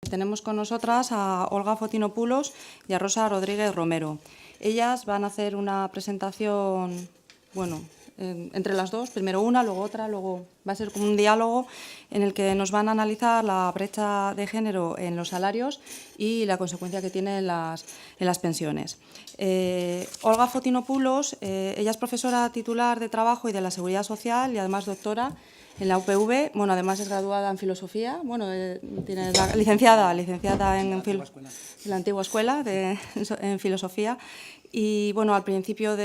Tenemos con nosotras a Olga Fotinopoulos y a Rosa Rodríguez Romero. Ellas van a hacer una presentación, entre las dos, primero una, luego otra, luego va a ser como un diálogo en el que nos van a analizar la brecha de género en los salarios y la consecuencia que tiene en las pensiones. Olga Fotinopoulos, ella es profesora titular de Trabajo y de la Seguridad Social y además doctora en la UPV. Además es graduada en filosofía, tiene licenciada en la antigua escuela en filosofía. Y al principio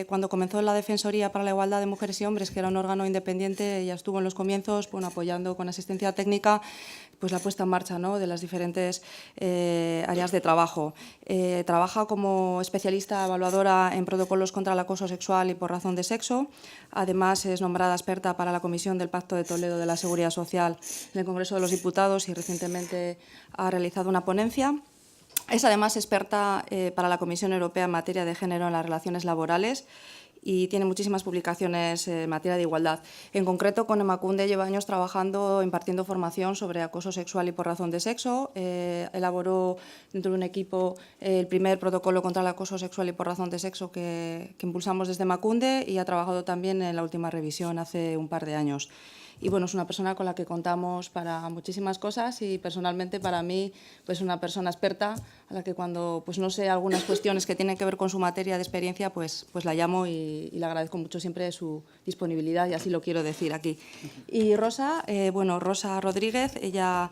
cuando comenzó la Defensoría para la Igualdad de Mujeres y Hombres, que era un órgano independiente, ella estuvo en los comienzos apoyando con asistencia técnica la puesta en marcha, ¿no?, de las diferentes áreas de trabajo. Trabaja como especialista evaluadora en protocolos contra el acoso sexual y por razón de sexo. Además, es nombrada experta para la Comisión del Pacto de Toledo de la Seguridad Social en el Congreso de los Diputados y recientemente ha realizado una ponencia. Es además experta para la Comisión Europea en materia de género en las relaciones laborales y tiene muchísimas publicaciones en materia de igualdad. En concreto, con Emakunde lleva años trabajando, impartiendo formación sobre acoso sexual y por razón de sexo. Elaboró dentro de un equipo el primer protocolo contra el acoso sexual y por razón de sexo que impulsamos desde Emakunde y ha trabajado también en la última revisión hace un par de años. Y es una persona con la que contamos para muchísimas cosas y personalmente para mí una persona experta a la que cuando no sé algunas cuestiones que tienen que ver con su materia de experiencia pues la llamo y le agradezco mucho siempre su disponibilidad y así lo quiero decir aquí. Y Rosa, Rosa Rodríguez, ella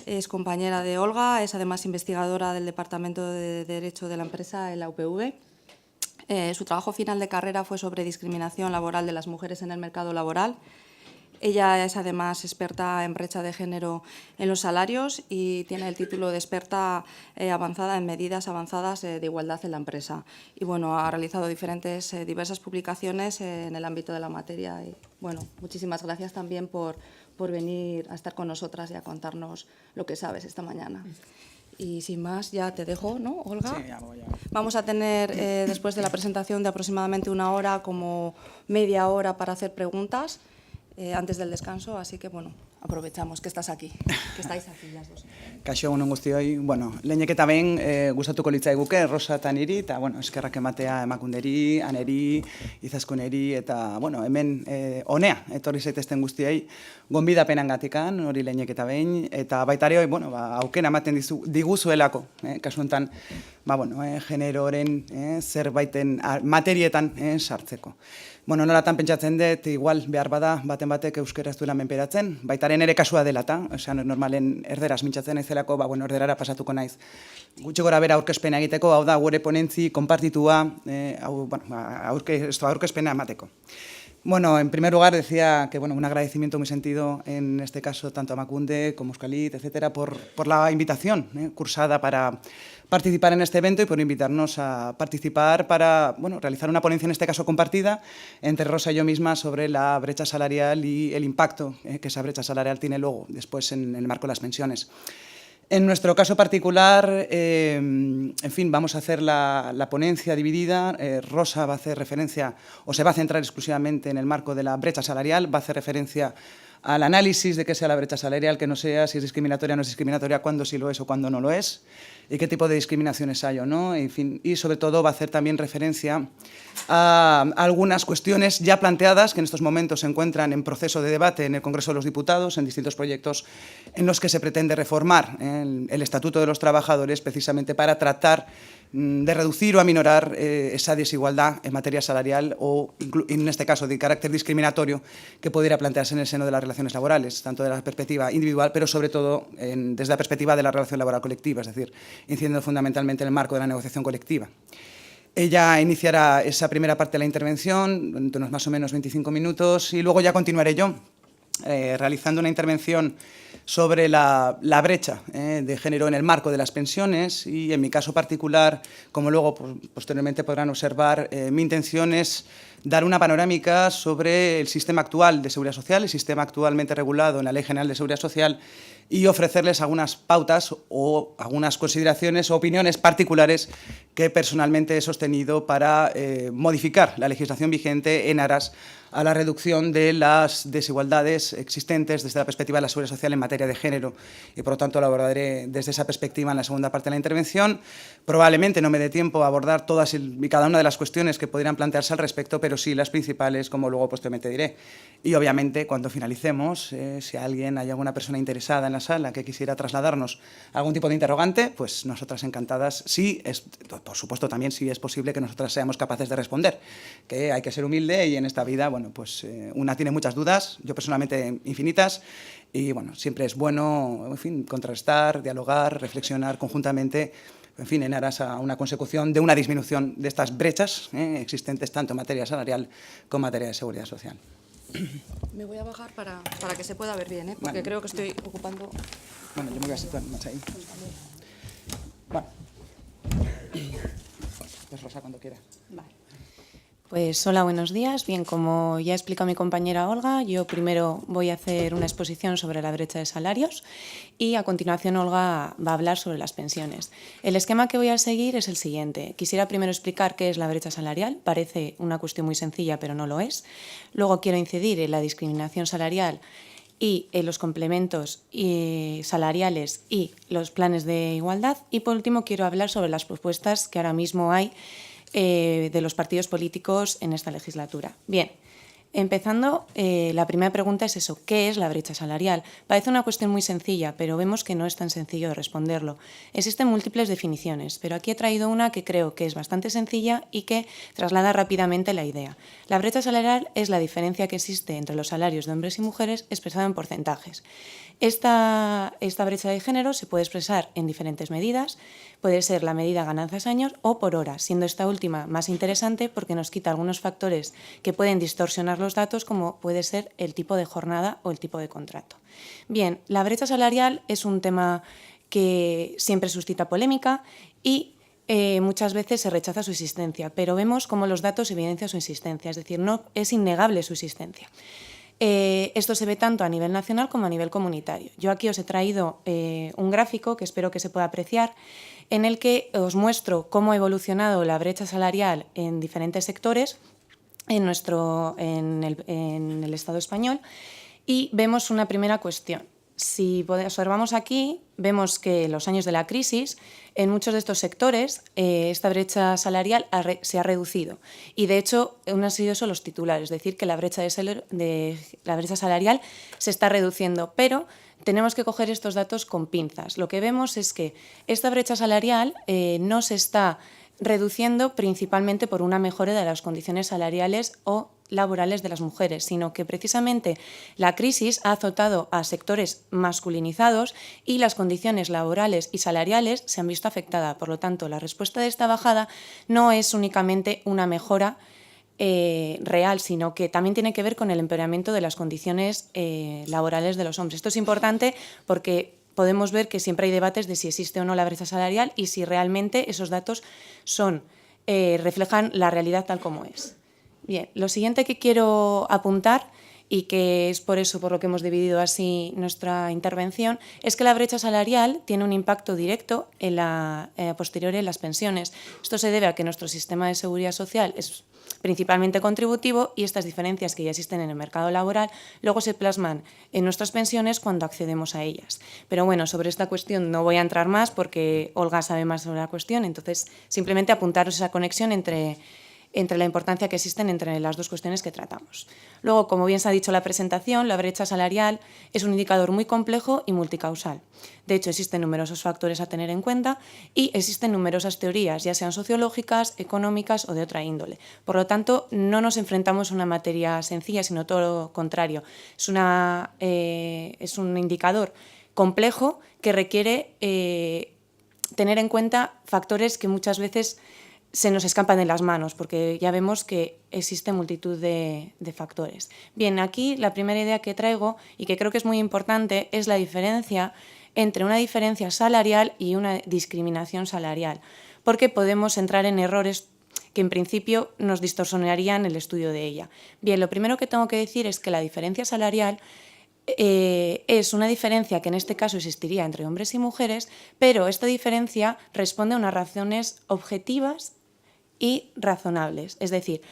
es compañera de Olga, es además investigadora del Departamento de Derecho de la empresa en la UPV. Su trabajo final de carrera fue sobre discriminación laboral de las mujeres en el mercado laboral. Ella es además experta en brecha de género en los salarios y tiene el título de experta avanzada en medidas avanzadas de igualdad en la empresa. Y ha realizado diversas publicaciones en el ámbito de la materia. Y muchísimas gracias también por venir a estar con nosotras y a contarnos lo que sabes esta mañana. Y sin más, ya te dejo, ¿no, Olga? Sí, ya voy. Vamos a tener, después de la presentación de aproximadamente una hora, como media hora para hacer preguntas. Antes del descanso, así que, aprovechamos que estás aquí, que estáis aquí las dos. Kaixo egun guztioi, lehenik eta behin gustatuko litzaiguke Rosa eta niri, eta eskerrak ematea Emakunderi, Aneri, Izaskuneri, eta hemen honea etorri zaitezten guztiei gonbidapenengatikan, hori lehenik eta behin, eta baita ere aukera ematen diguzuelako, kasu honetan, generoren zerbaiten materietan sartzeko. Nolatan pentsatzen dut, igual behar bada, baten batek euskera ez duela menperatzen, baitaren ere kasua dela eta, normalen erderaz mintzatzen naizelako, erderara pasatuko naiz. Gutxi gora bera aurkezpena egiteko, hau da, gure ponentzi, konpartitua, aurkezpena emateko. En primer lugar decía que un agradecimiento muy sentido, en este caso, tanto a Emakunde como a Euskalit, etcétera, por la invitación cursada para participar en este evento y por invitarnos a participar para realizar una ponencia, en este caso compartida, entre Rosa y yo misma sobre la brecha salarial y el impacto que esa brecha salarial tiene luego, después, en el marco de las pensiones. En nuestro caso particular, vamos a hacer la ponencia dividida. Rosa va a hacer referencia, o se va a centrar exclusivamente en el marco de la brecha salarial, va a hacer referencia al análisis de qué sea la brecha salarial, que no sea, si es discriminatoria o no es discriminatoria, cuándo sí lo es o cuándo no lo es, y qué tipo de discriminaciones hay o no, y sobre todo va a hacer también referencia a algunas cuestiones ya planteadas que en estos momentos se encuentran en proceso de debate en el Congreso de los Diputados, en distintos proyectos en los que se pretende reformar el Estatuto de los Trabajadores precisamente para tratar de reducir o aminorar esa desigualdad en materia salarial o, en este caso, de carácter discriminatorio que pudiera plantearse en el seno de las relaciones laborales, tanto de la perspectiva individual, pero sobre todo desde la perspectiva de la relación laboral colectiva, es decir, incidiendo fundamentalmente en el marco de la negociación colectiva. Ella iniciará esa primera parte de la intervención, en unos más o menos 25 minutos, y luego ya continuaré yo, realizando una intervención sobre la brecha de género en el marco de las pensiones y, en mi caso particular, como luego posteriormente podrán observar, mi intención es dar una panorámica sobre el sistema actual de seguridad social, el sistema actualmente regulado en la Ley General de Seguridad Social, y ofrecerles algunas pautas o algunas consideraciones o opiniones particulares que personalmente he sostenido para modificar la legislación vigente en aras a la reducción de las desigualdades existentes desde la perspectiva de la seguridad social en materia de género. Y, por lo tanto, lo abordaré desde esa perspectiva en la segunda parte de la intervención. Probablemente no me dé tiempo a abordar todas y cada una de las cuestiones que podrían plantearse al respecto, pero sí las principales, como luego posteriormente diré. Y, obviamente, cuando finalicemos, si hay alguna persona interesada en la sala que quisiera trasladarnos algún tipo de interrogante, pues nosotras encantadas, por supuesto también si es posible que nosotras seamos capaces de responder, que hay que ser humilde y en esta vida, bueno, pues una tiene muchas dudas, yo personalmente infinitas, y bueno, siempre es bueno, en fin, contrastar, dialogar, reflexionar conjuntamente, en fin, en aras a una consecución de una disminución de estas brechas existentes tanto en materia salarial como en materia de seguridad social. Me voy a bajar para que se pueda ver bien, porque creo que estoy ocupando... Bueno, yo me voy a situar más ahí. Bueno. Pues Rosa, cuando quiera. Vale. Pues hola, buenos días. Bien, como ya ha explicado mi compañera Olga, yo primero voy a hacer una exposición sobre la brecha de salarios y a continuación Olga va a hablar sobre las pensiones. El esquema que voy a seguir es el siguiente. Quisiera primero explicar qué es la brecha salarial. Parece una cuestión muy sencilla, pero no lo es. Luego quiero incidir en la discriminación salarial y en los complementos salariales y los planes de igualdad. Y por último quiero hablar sobre las propuestas que ahora mismo hay de los partidos políticos en esta legislatura. Bien, empezando, la primera pregunta es eso, ¿qué es la brecha salarial? Parece una cuestión muy sencilla, pero vemos que no es tan sencillo de responderlo. Existen múltiples definiciones, pero aquí he traído una que creo que es bastante sencilla y que traslada rápidamente la idea. La brecha salarial es la diferencia que existe entre los salarios de hombres y mujeres expresada en porcentajes. Esta brecha de género se puede expresar en diferentes medidas. Puede ser la medida ganancias años o por hora, siendo esta última más interesante porque nos quita algunos factores que pueden distorsionar los datos, como puede ser el tipo de jornada o el tipo de contrato. Bien, la brecha salarial es un tema que siempre suscita polémica y muchas veces se rechaza su existencia, pero vemos cómo los datos evidencian su existencia, es decir, no es innegable su existencia. Esto se ve tanto a nivel nacional como a nivel comunitario. Yo aquí os he traído un gráfico que espero que se pueda apreciar, en el que os muestro cómo ha evolucionado la brecha salarial en diferentes sectores en el Estado español, y vemos una primera cuestión. Si observamos aquí, vemos que en los años de la crisis, en muchos de estos sectores, esta brecha salarial se ha reducido. Y, de hecho, uno han sido eso los titulares, es decir, que la brecha salarial se está reduciendo. Pero tenemos que coger estos datos con pinzas. Lo que vemos es que esta brecha salarial no se está reduciendo principalmente por una mejora de las condiciones salariales o laborales de las mujeres, sino que precisamente la crisis ha azotado a sectores masculinizados y las condiciones laborales y salariales se han visto afectadas. Por lo tanto, la respuesta de esta bajada no es únicamente una mejora real, sino que también tiene que ver con el empeoramiento de las condiciones laborales de los hombres. Esto es importante porque podemos ver que siempre hay debates de si existe o no la brecha salarial y si realmente esos datos reflejan la realidad tal como es. Bien, lo siguiente que quiero apuntar, y que es por eso por lo que hemos dividido así nuestra intervención, es que la brecha salarial tiene un impacto directo posterior en las pensiones. Esto se debe a que nuestro sistema de seguridad social es principalmente contributivo y estas diferencias que ya existen en el mercado laboral luego se plasman en nuestras pensiones cuando accedemos a ellas. Pero bueno, sobre esta cuestión no voy a entrar más porque Olga sabe más sobre la cuestión, entonces simplemente apuntaros esa conexión entre la importancia que existen entre las dos cuestiones que tratamos. Luego, como bien se ha dicho en la presentación, la brecha salarial es un indicador muy complejo y multicausal. De hecho, existen numerosos factores a tener en cuenta y existen numerosas teorías, ya sean sociológicas, económicas o de otra índole. Por lo tanto, no nos enfrentamos a una materia sencilla, sino todo lo contrario. Es un indicador complejo que requiere tener en cuenta factores que muchas veces se nos escapan de las manos, porque ya vemos que existe multitud de factores. Bien, aquí la primera idea que traigo, y que creo que es muy importante, es la diferencia entre una diferencia salarial y una discriminación salarial, porque podemos entrar en errores que en principio nos distorsionarían el estudio de ella. Bien, lo primero que tengo que decir es que la diferencia salarial es una diferencia que en este caso existiría entre hombres y mujeres, pero esta diferencia responde a unas razones objetivas y razonables. Es decir,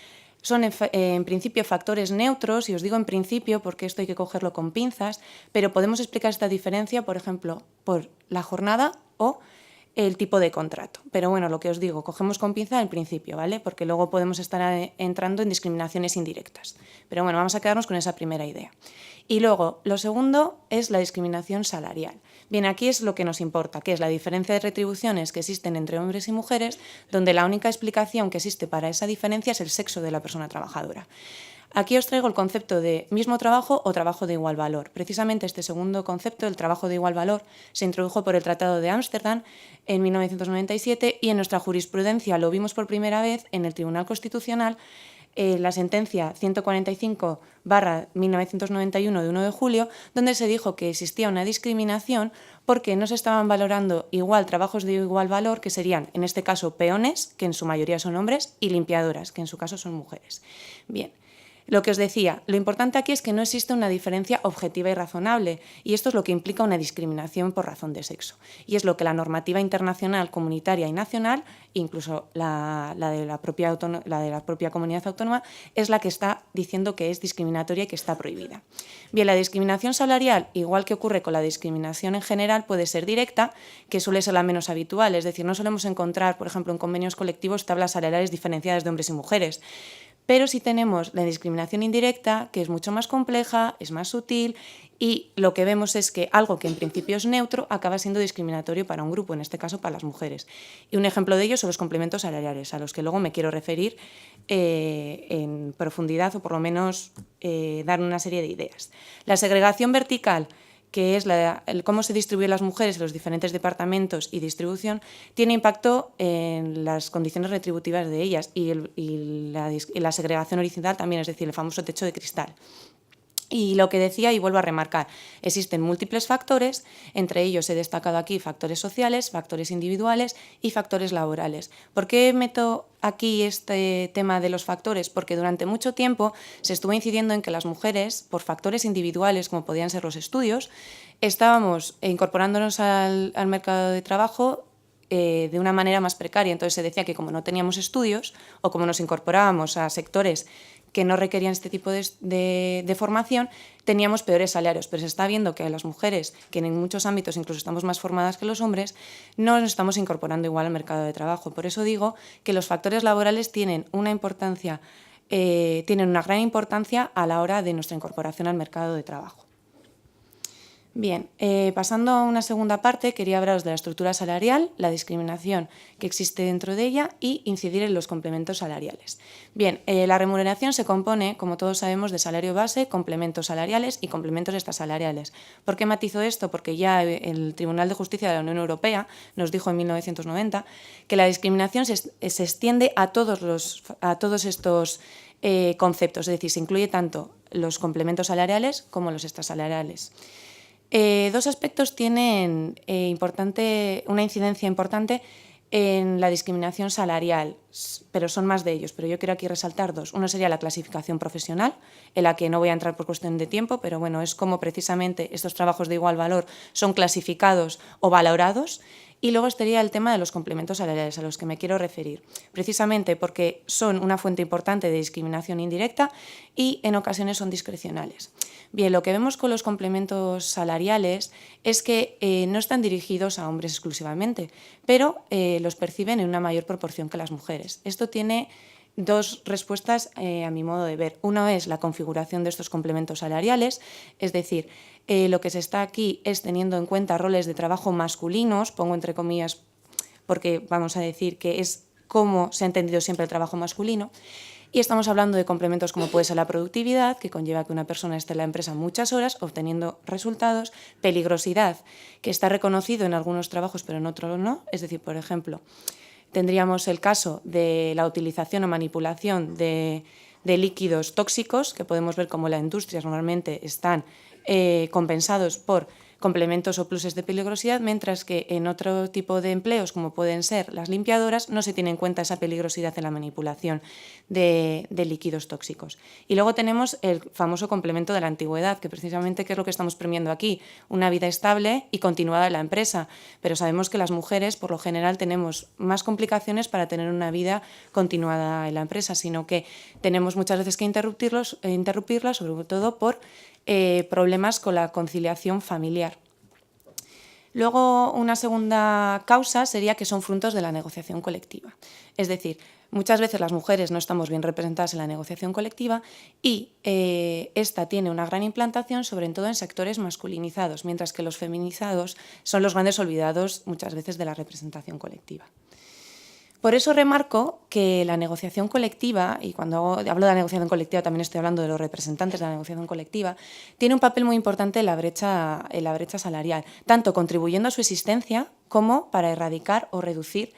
son en principio factores neutros, y os digo en principio porque esto hay que cogerlo con pinzas, pero podemos explicar esta diferencia, por ejemplo, por la jornada o el tipo de contrato. Pero bueno, lo que os digo, cogemos con pinza el principio, ¿vale? Porque luego podemos estar entrando en discriminaciones indirectas. Pero bueno, vamos a quedarnos con esa primera idea. Y luego, lo segundo es la discriminación salarial. Bien, aquí es lo que nos importa, que es la diferencia de retribuciones que existen entre hombres y mujeres, donde la única explicación que existe para esa diferencia es el sexo de la persona trabajadora. Aquí os traigo el concepto de mismo trabajo o trabajo de igual valor. Precisamente este segundo concepto, el trabajo de igual valor, se introdujo por el Tratado de Ámsterdam en 1997 y en nuestra jurisprudencia lo vimos por primera vez en el Tribunal Constitucional, la sentencia 145/1991 de 1 de julio, donde se dijo que existía una discriminación porque no se estaban valorando igual trabajos de igual valor, que serían, en este caso, peones, que en su mayoría son hombres, y limpiadoras, que en su caso son mujeres. Bien. Lo que os decía, lo importante aquí es que no existe una diferencia objetiva y razonable, y esto es lo que implica una discriminación por razón de sexo. Y es lo que la normativa internacional, comunitaria y nacional, incluso la de la propia comunidad autónoma, es la que está diciendo que es discriminatoria y que está prohibida. Bien, la discriminación salarial, igual que ocurre con la discriminación en general, puede ser directa, que suele ser la menos habitual, es decir, no solemos encontrar, por ejemplo, en convenios colectivos tablas salariales diferenciadas de hombres y mujeres. Pero sí tenemos la discriminación indirecta, que es mucho más compleja, es más sutil, y lo que vemos es que algo que en principio es neutro acaba siendo discriminatorio para un grupo, en este caso para las mujeres. Y un ejemplo de ello son los complementos salariales, a los que luego me quiero referir en profundidad, o por lo menos dar una serie de ideas. La segregación vertical, que es cómo se distribuyen las mujeres en los diferentes departamentos y distribución, tiene impacto en las condiciones retributivas de ellas y la segregación horizontal también, es decir, el famoso techo de cristal. Y lo que decía, y vuelvo a remarcar, existen múltiples factores, entre ellos he destacado aquí factores sociales, factores individuales y factores laborales. ¿Por qué meto aquí este tema de los factores? Porque durante mucho tiempo se estuvo incidiendo en que las mujeres, por factores individuales, como podían ser los estudios, estábamos incorporándonos al mercado de trabajo de una manera más precaria. Entonces se decía que como no teníamos estudios o como nos incorporábamos a sectores que no requerían este tipo de formación, teníamos peores salarios. Pero se está viendo que a las mujeres, que en muchos ámbitos incluso estamos más formadas que los hombres, no nos estamos incorporando igual al mercado de trabajo. Por eso digo que los factores laborales tienen una gran importancia a la hora de nuestra incorporación al mercado de trabajo. Bien, pasando a una segunda parte, quería hablaros de la estructura salarial, la discriminación que existe dentro de ella y incidir en los complementos salariales. Bien, la remuneración se compone, como todos sabemos, de salario base, complementos salariales y complementos extrasalariales. ¿Por qué matizo esto? Porque ya el Tribunal de Justicia de la Unión Europea nos dijo en 1990 que la discriminación se extiende a todos estos conceptos, es decir, se incluye tanto los complementos salariales como los extrasalariales. Dos aspectos tienen una incidencia importante en la discriminación salarial, pero son más de ellos, pero yo quiero aquí resaltar dos. Uno sería la clasificación profesional, en la que no voy a entrar por cuestión de tiempo, pero bueno, es como precisamente estos trabajos de igual valor son clasificados o valorados. Y luego estaría el tema de los complementos salariales, a los que me quiero referir, precisamente porque son una fuente importante de discriminación indirecta y en ocasiones son discrecionales. Bien, lo que vemos con los complementos salariales es que no están dirigidos a hombres exclusivamente, pero los perciben en una mayor proporción que las mujeres. Esto tiene dos respuestas a mi modo de ver. Una es la configuración de estos complementos salariales, es decir, lo que se está aquí es teniendo en cuenta roles de trabajo masculinos, pongo entre comillas porque vamos a decir que es como se ha entendido siempre el trabajo masculino, y estamos hablando de complementos como puede ser la productividad, que conlleva que una persona esté en la empresa muchas horas obteniendo resultados, peligrosidad, que está reconocido en algunos trabajos pero en otros no, es decir, por ejemplo, tendríamos el caso de la utilización o manipulación de líquidos tóxicos, que podemos ver como las industrias normalmente están compensados por complementos o pluses de peligrosidad, mientras que en otro tipo de empleos, como pueden ser las limpiadoras, no se tiene en cuenta esa peligrosidad en la manipulación de líquidos tóxicos. Y luego tenemos el famoso complemento de la antigüedad, que precisamente ¿qué es lo que estamos premiando aquí? Una vida estable y continuada en la empresa, pero sabemos que las mujeres, por lo general, tenemos más complicaciones para tener una vida continuada en la empresa, sino que tenemos muchas veces que interrumpirla, sobre todo por problemas con la conciliación familiar. Luego, una segunda causa sería que son frutos de la negociación colectiva. Es decir, muchas veces las mujeres no estamos bien representadas en la negociación colectiva y esta tiene una gran implantación, sobre todo en sectores masculinizados, mientras que los feminizados son los grandes olvidados muchas veces de la representación colectiva. Por eso remarco que la negociación colectiva, y cuando hablo de la negociación colectiva también estoy hablando de los representantes de la negociación colectiva, tiene un papel muy importante en la brecha salarial, tanto contribuyendo a su existencia como para erradicar o reducir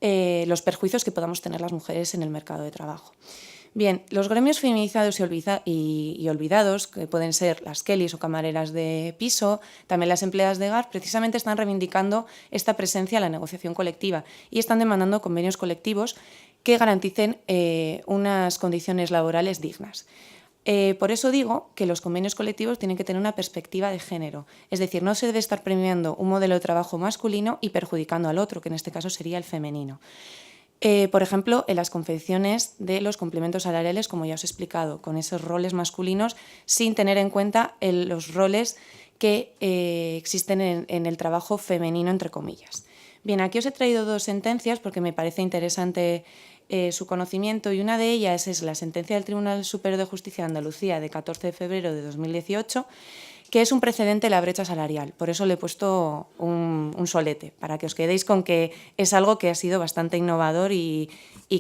los perjuicios que podamos tener las mujeres en el mercado de trabajo. Bien, los gremios feminizados y olvidados, que pueden ser las Kellys o camareras de piso, también las empleadas de hogar, precisamente están reivindicando esta presencia en la negociación colectiva y están demandando convenios colectivos que garanticen unas condiciones laborales dignas. Por eso digo que los convenios colectivos tienen que tener una perspectiva de género, es decir, no se debe estar premiando un modelo de trabajo masculino y perjudicando al otro, que en este caso sería el femenino. Por ejemplo, en las confecciones de los complementos salariales, como ya os he explicado, con esos roles masculinos, sin tener en cuenta los roles que existen en el trabajo femenino, entre comillas. Bien, aquí os he traído dos sentencias porque me parece interesante su conocimiento, y una de ellas es la sentencia del Tribunal Superior de Justicia de Andalucía de 14 de febrero de 2018, que es un precedente de la brecha salarial. Por eso le he puesto un solete, para que os quedéis con que es algo que ha sido bastante innovador y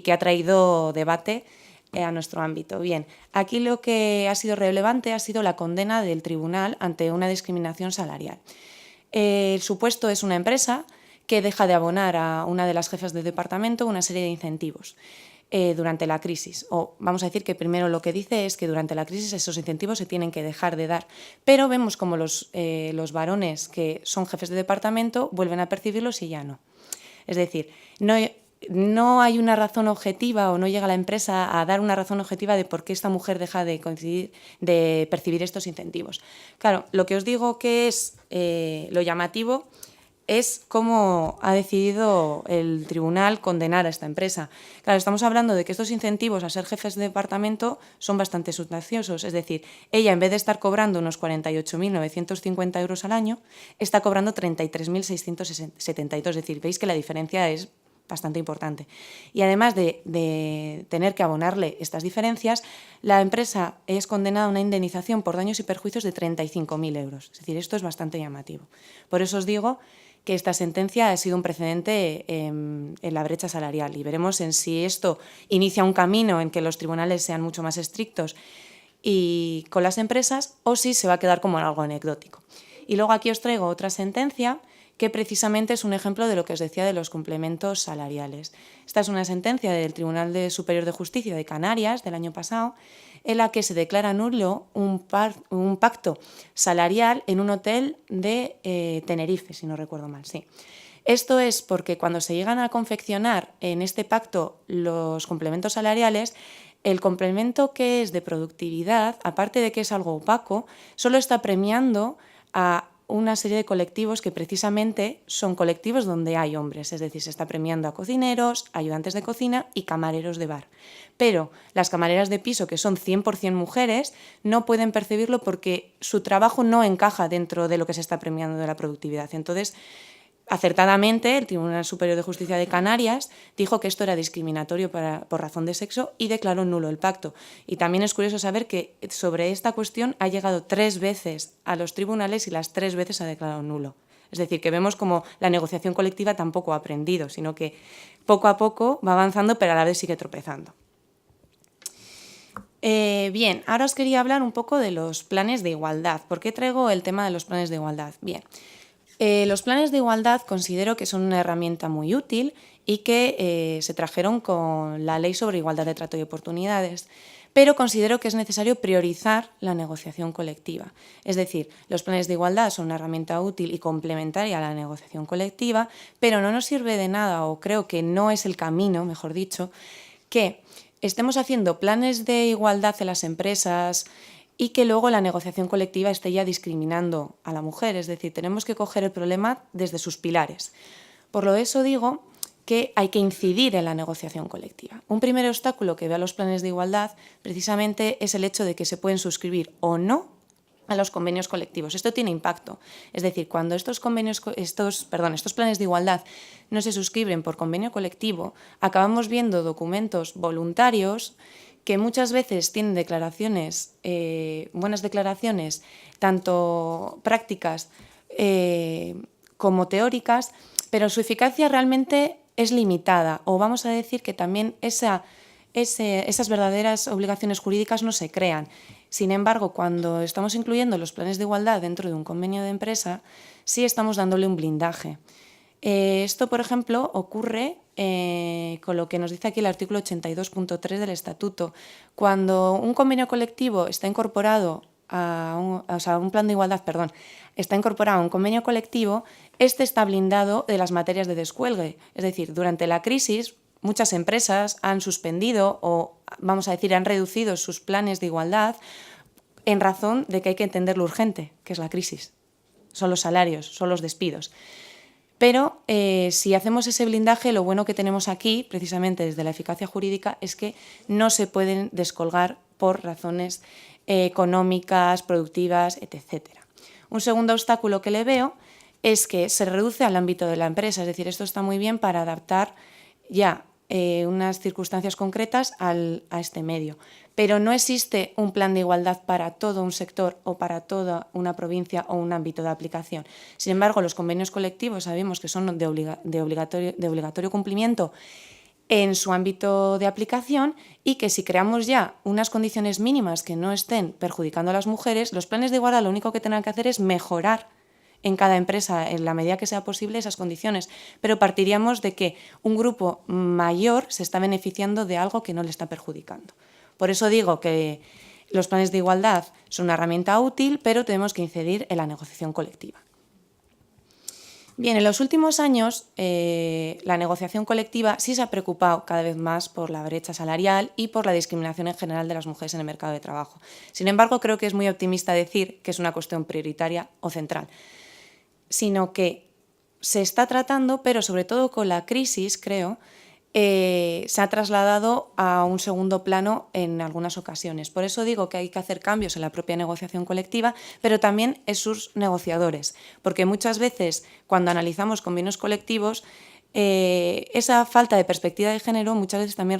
que ha traído debate a nuestro ámbito. Bien, aquí lo que ha sido relevante ha sido la condena del tribunal ante una discriminación salarial. El supuesto es una empresa que deja de abonar a una de las jefas de departamento una serie de incentivos durante la crisis. O vamos a decir que primero lo que dice es que durante la crisis esos incentivos se tienen que dejar de dar. Pero vemos como los varones que son jefes de departamento vuelven a percibirlos y ya no. Es decir, no hay una razón objetiva, o no llega la empresa a dar una razón objetiva de por qué esta mujer deja de percibir estos incentivos. Claro, lo que os digo que es lo llamativo es cómo ha decidido el tribunal condenar a esta empresa. Claro, estamos hablando de que estos incentivos a ser jefes de departamento son bastante sustanciosos, es decir, ella en vez de estar cobrando unos 48.950 euros al año, está cobrando 33.672, es decir, veis que la diferencia es bastante importante. Y además de tener que abonarle estas diferencias, la empresa es condenada a una indemnización por daños y perjuicios de 35.000 euros. Es decir, esto es bastante llamativo. Por eso os digo que esta sentencia ha sido un precedente en la brecha salarial, y veremos en si esto inicia un camino en que los tribunales sean mucho más estrictos y con las empresas, o si se va a quedar como algo anecdótico. Y luego aquí os traigo otra sentencia que precisamente es un ejemplo de lo que os decía de los complementos salariales. Esta es una sentencia del Tribunal Superior de Justicia de Canarias del año pasado, en la que se declara nulo un pacto salarial en un hotel de Tenerife, si no recuerdo mal, sí. Esto es porque cuando se llegan a confeccionar en este pacto los complementos salariales, el complemento que es de productividad, aparte de que es algo opaco, solo está premiando a una serie de colectivos que precisamente son colectivos donde hay hombres, es decir, se está premiando a cocineros, ayudantes de cocina y camareros de bar. Pero las camareras de piso, que son 100% mujeres, no pueden percibirlo porque su trabajo no encaja dentro de lo que se está premiando de la productividad. Entonces, acertadamente, el Tribunal Superior de Justicia de Canarias dijo que esto era discriminatorio por razón de sexo y declaró nulo el pacto. Y también es curioso saber que sobre esta cuestión ha llegado 3 veces a los tribunales y las 3 veces ha declarado nulo. Es decir, que vemos como la negociación colectiva tampoco ha aprendido, sino que poco a poco va avanzando, pero a la vez sigue tropezando. Bien, ahora os quería hablar un poco de los planes de igualdad. ¿Por qué traigo el tema de los planes de igualdad? Bien. Los planes de igualdad considero que son una herramienta muy útil y que se trajeron con la Ley sobre Igualdad de Trato y Oportunidades. pero considero que es necesario priorizar la negociación colectiva. Es decir, los planes de igualdad son una herramienta útil y complementaria a la negociación colectiva, pero no nos sirve de nada, o creo que no es el camino, mejor dicho, que estemos haciendo planes de igualdad en las empresas y que luego la negociación colectiva esté ya discriminando a la mujer. Es decir, tenemos que coger el problema desde sus pilares. Por lo eso digo que hay que incidir en la negociación colectiva. Un primer obstáculo que veo a los planes de igualdad precisamente es el hecho de que se pueden suscribir o no a los convenios colectivos. Esto tiene impacto. Es decir, cuando estos planes de igualdad no se suscriben por convenio colectivo, acabamos viendo documentos voluntarios que muchas veces tienen declaraciones, buenas declaraciones, tanto prácticas como teóricas, pero su eficacia realmente es limitada, o vamos a decir que también esas verdaderas obligaciones jurídicas no se crean. Sin embargo, cuando estamos incluyendo los planes de igualdad dentro de un convenio de empresa, sí estamos dándole un blindaje. Esto, por ejemplo, ocurre con lo que nos dice aquí el artículo 82.3 del Estatuto. Cuando un convenio colectivo está incorporado un plan de igualdad, está incorporado a un convenio colectivo, este está blindado de las materias de descuelgue. Es decir, durante la crisis, muchas empresas han suspendido o, vamos a decir, han reducido sus planes de igualdad en razón de que hay que entender lo urgente, que es la crisis. Son los salarios, son los despidos. Pero si hacemos ese blindaje, lo bueno que tenemos aquí, precisamente desde la eficacia jurídica, es que no se pueden descolgar por razones económicas, productivas, etc. Un segundo obstáculo que le veo es que se reduce al ámbito de la empresa, es decir, esto está muy bien para adaptar ya unas circunstancias concretas a este medio. Pero no existe un plan de igualdad para todo un sector o para toda una provincia o un ámbito de aplicación. Sin embargo, los convenios colectivos sabemos que son de obligatorio cumplimiento en su ámbito de aplicación y que si creamos ya unas condiciones mínimas que no estén perjudicando a las mujeres, los planes de igualdad lo único que tendrán que hacer es mejorar en cada empresa, en la medida que sea posible, esas condiciones. Pero partiríamos de que un grupo mayor se está beneficiando de algo que no le está perjudicando. Por eso digo que los planes de igualdad son una herramienta útil, pero tenemos que incidir en la negociación colectiva. Bien, en los últimos años la negociación colectiva sí se ha preocupado cada vez más por la brecha salarial y por la discriminación en general de las mujeres en el mercado de trabajo. Sin embargo, creo que es muy optimista decir que es una cuestión prioritaria o central, sino que se está tratando, pero sobre todo con la crisis, creo, se ha trasladado a un segundo plano en algunas ocasiones. Por eso digo que hay que hacer cambios en la propia negociación colectiva, pero también en sus negociadores, porque muchas veces cuando analizamos convenios colectivos, esa falta de perspectiva de género muchas veces también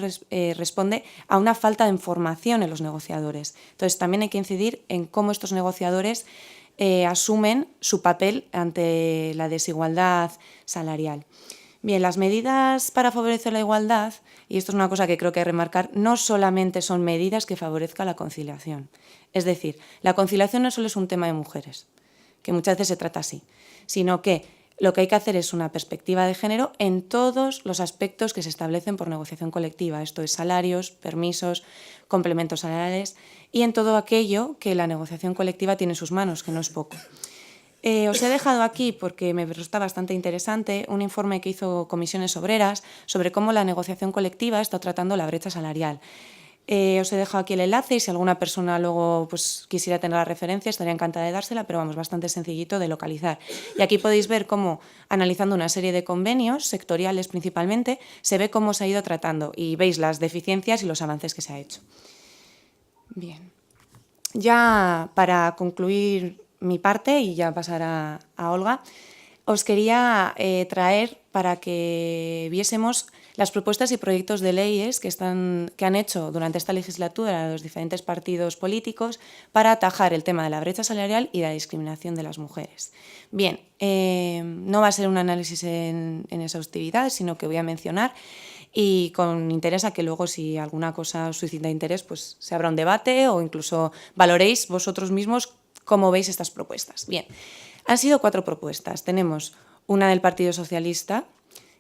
responde a una falta de información en los negociadores. Entonces también hay que incidir en cómo estos negociadores asumen su papel ante la desigualdad salarial. Bien, las medidas para favorecer la igualdad, y esto es una cosa que creo que hay que remarcar, no solamente son medidas que favorezcan la conciliación. Es decir, la conciliación no solo es un tema de mujeres, que muchas veces se trata así, sino que lo que hay que hacer es una perspectiva de género en todos los aspectos que se establecen por negociación colectiva. Esto es salarios, permisos, complementos salariales y en todo aquello que la negociación colectiva tiene en sus manos, que no es poco. Os he dejado aquí, porque me resulta bastante interesante, un informe que hizo Comisiones Obreras sobre cómo la negociación colectiva está tratando la brecha salarial. Os he dejado aquí el enlace y si alguna persona luego quisiera tener la referencia estaría encantada de dársela, pero vamos, bastante sencillito de localizar. Y aquí podéis ver cómo, analizando una serie de convenios, sectoriales principalmente, se ve cómo se ha ido tratando y veis las deficiencias y los avances que se ha hecho. Bien. Ya para concluir mi parte y ya pasar a Olga, os quería traer para que viésemos las propuestas y proyectos de leyes que han hecho durante esta legislatura los diferentes partidos políticos para atajar el tema de la brecha salarial y la discriminación de las mujeres. Bien, no va a ser un análisis en exhaustividad, sino que voy a mencionar y con interés a que luego, si alguna cosa os suscita interés, pues se abra un debate o incluso valoréis vosotros mismos cómo veis estas propuestas. Bien, han sido 4 propuestas. Tenemos una del Partido Socialista,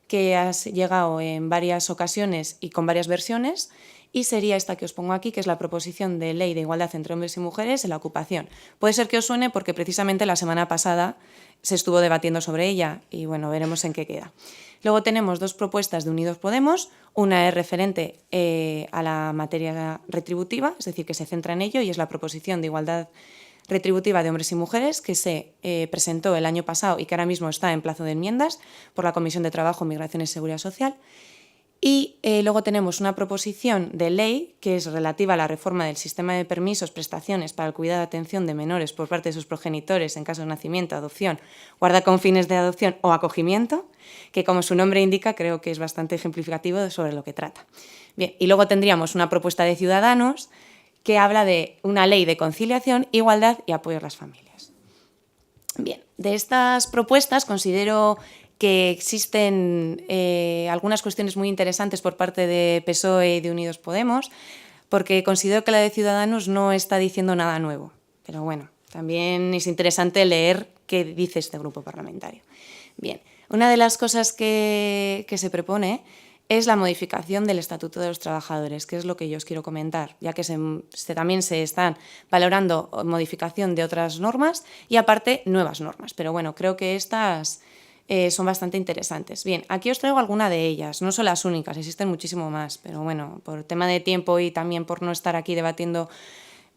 que ha llegado en varias ocasiones y con varias versiones, y sería esta que os pongo aquí, que es la proposición de ley de igualdad entre hombres y mujeres en la ocupación. Puede ser que os suene porque precisamente la semana pasada se estuvo debatiendo sobre ella y bueno, veremos en qué queda. Luego tenemos dos propuestas de Unidos Podemos, una es referente a la materia retributiva, es decir, que se centra en ello, y es la proposición de igualdad retributiva de hombres y mujeres que se presentó el año pasado y que ahora mismo está en plazo de enmiendas por la Comisión de Trabajo, Migraciones y Seguridad Social. Y luego tenemos una proposición de ley que es relativa a la reforma del sistema de permisos, prestaciones para el cuidado y atención de menores por parte de sus progenitores en caso de nacimiento, adopción, guarda con fines de adopción o acogimiento, que como su nombre indica creo que es bastante ejemplificativo sobre lo que trata. Bien, y luego tendríamos una propuesta de Ciudadanos que habla de una ley de conciliación, igualdad y apoyo a las familias. Bien, de estas propuestas considero que existen algunas cuestiones muy interesantes por parte de PSOE y de Unidos Podemos, porque considero que la de Ciudadanos no está diciendo nada nuevo. Pero bueno, también es interesante leer qué dice este grupo parlamentario. Bien, una de las cosas que se propone es la modificación del Estatuto de los Trabajadores, que es lo que yo os quiero comentar, ya que también se están valorando modificación de otras normas y aparte nuevas normas. Pero bueno, creo que estas son bastante interesantes. Bien, aquí os traigo alguna de ellas, no son las únicas, existen muchísimo más, pero bueno, por tema de tiempo y también por no estar aquí debatiendo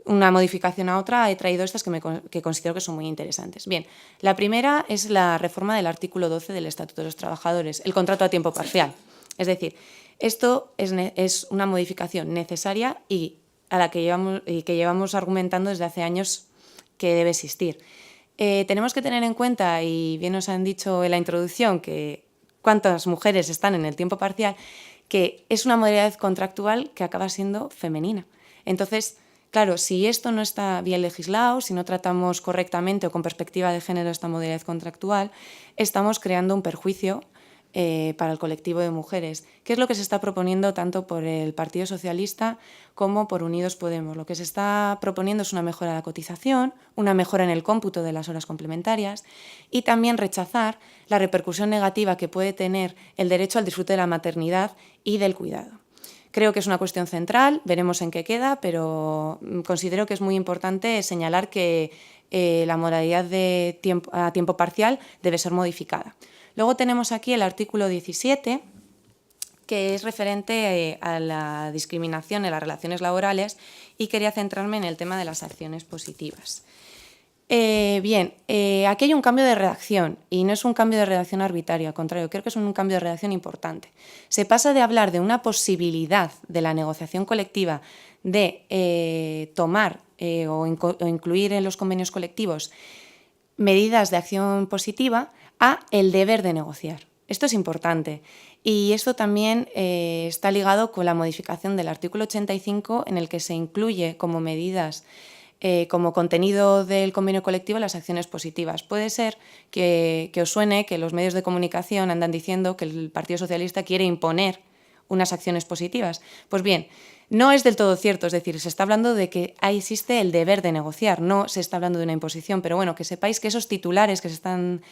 una modificación a otra, he traído estas que considero que son muy interesantes. Bien, la primera es la reforma del artículo 12 del Estatuto de los Trabajadores, el contrato a tiempo parcial. Es decir, esto es una modificación necesaria y a la que llevamos argumentando desde hace años que debe existir. Tenemos que tener en cuenta, y bien os han dicho en la introducción, que cuántas mujeres están en el tiempo parcial, que es una modalidad contractual que acaba siendo femenina. Entonces, claro, si esto no está bien legislado, si no tratamos correctamente o con perspectiva de género esta modalidad contractual, estamos creando un perjuicio para el colectivo de mujeres, que es lo que se está proponiendo tanto por el Partido Socialista como por Unidos Podemos. Lo que se está proponiendo es una mejora de la cotización, una mejora en el cómputo de las horas complementarias y también rechazar la repercusión negativa que puede tener el derecho al disfrute de la maternidad y del cuidado. Creo que es una cuestión central, veremos en qué queda, pero considero que es muy importante señalar que la modalidad a tiempo parcial debe ser modificada. Luego tenemos aquí el artículo 17, que es referente a la discriminación en las relaciones laborales y quería centrarme en el tema de las acciones positivas. Aquí hay un cambio de redacción y no es un cambio de redacción arbitrario, al contrario, creo que es un cambio de redacción importante. Se pasa de hablar de una posibilidad de la negociación colectiva de tomar o incluir en los convenios colectivos medidas de acción positiva a el deber de negociar. Esto es importante y esto también está ligado con la modificación del artículo 85 en el que se incluye como medidas, como contenido del convenio colectivo, las acciones positivas. Puede ser que os suene que los medios de comunicación andan diciendo que el Partido Socialista quiere imponer unas acciones positivas. Pues bien, no es del todo cierto, es decir, se está hablando de que ahí existe el deber de negociar, no se está hablando de una imposición, pero bueno, que sepáis que esos titulares que se están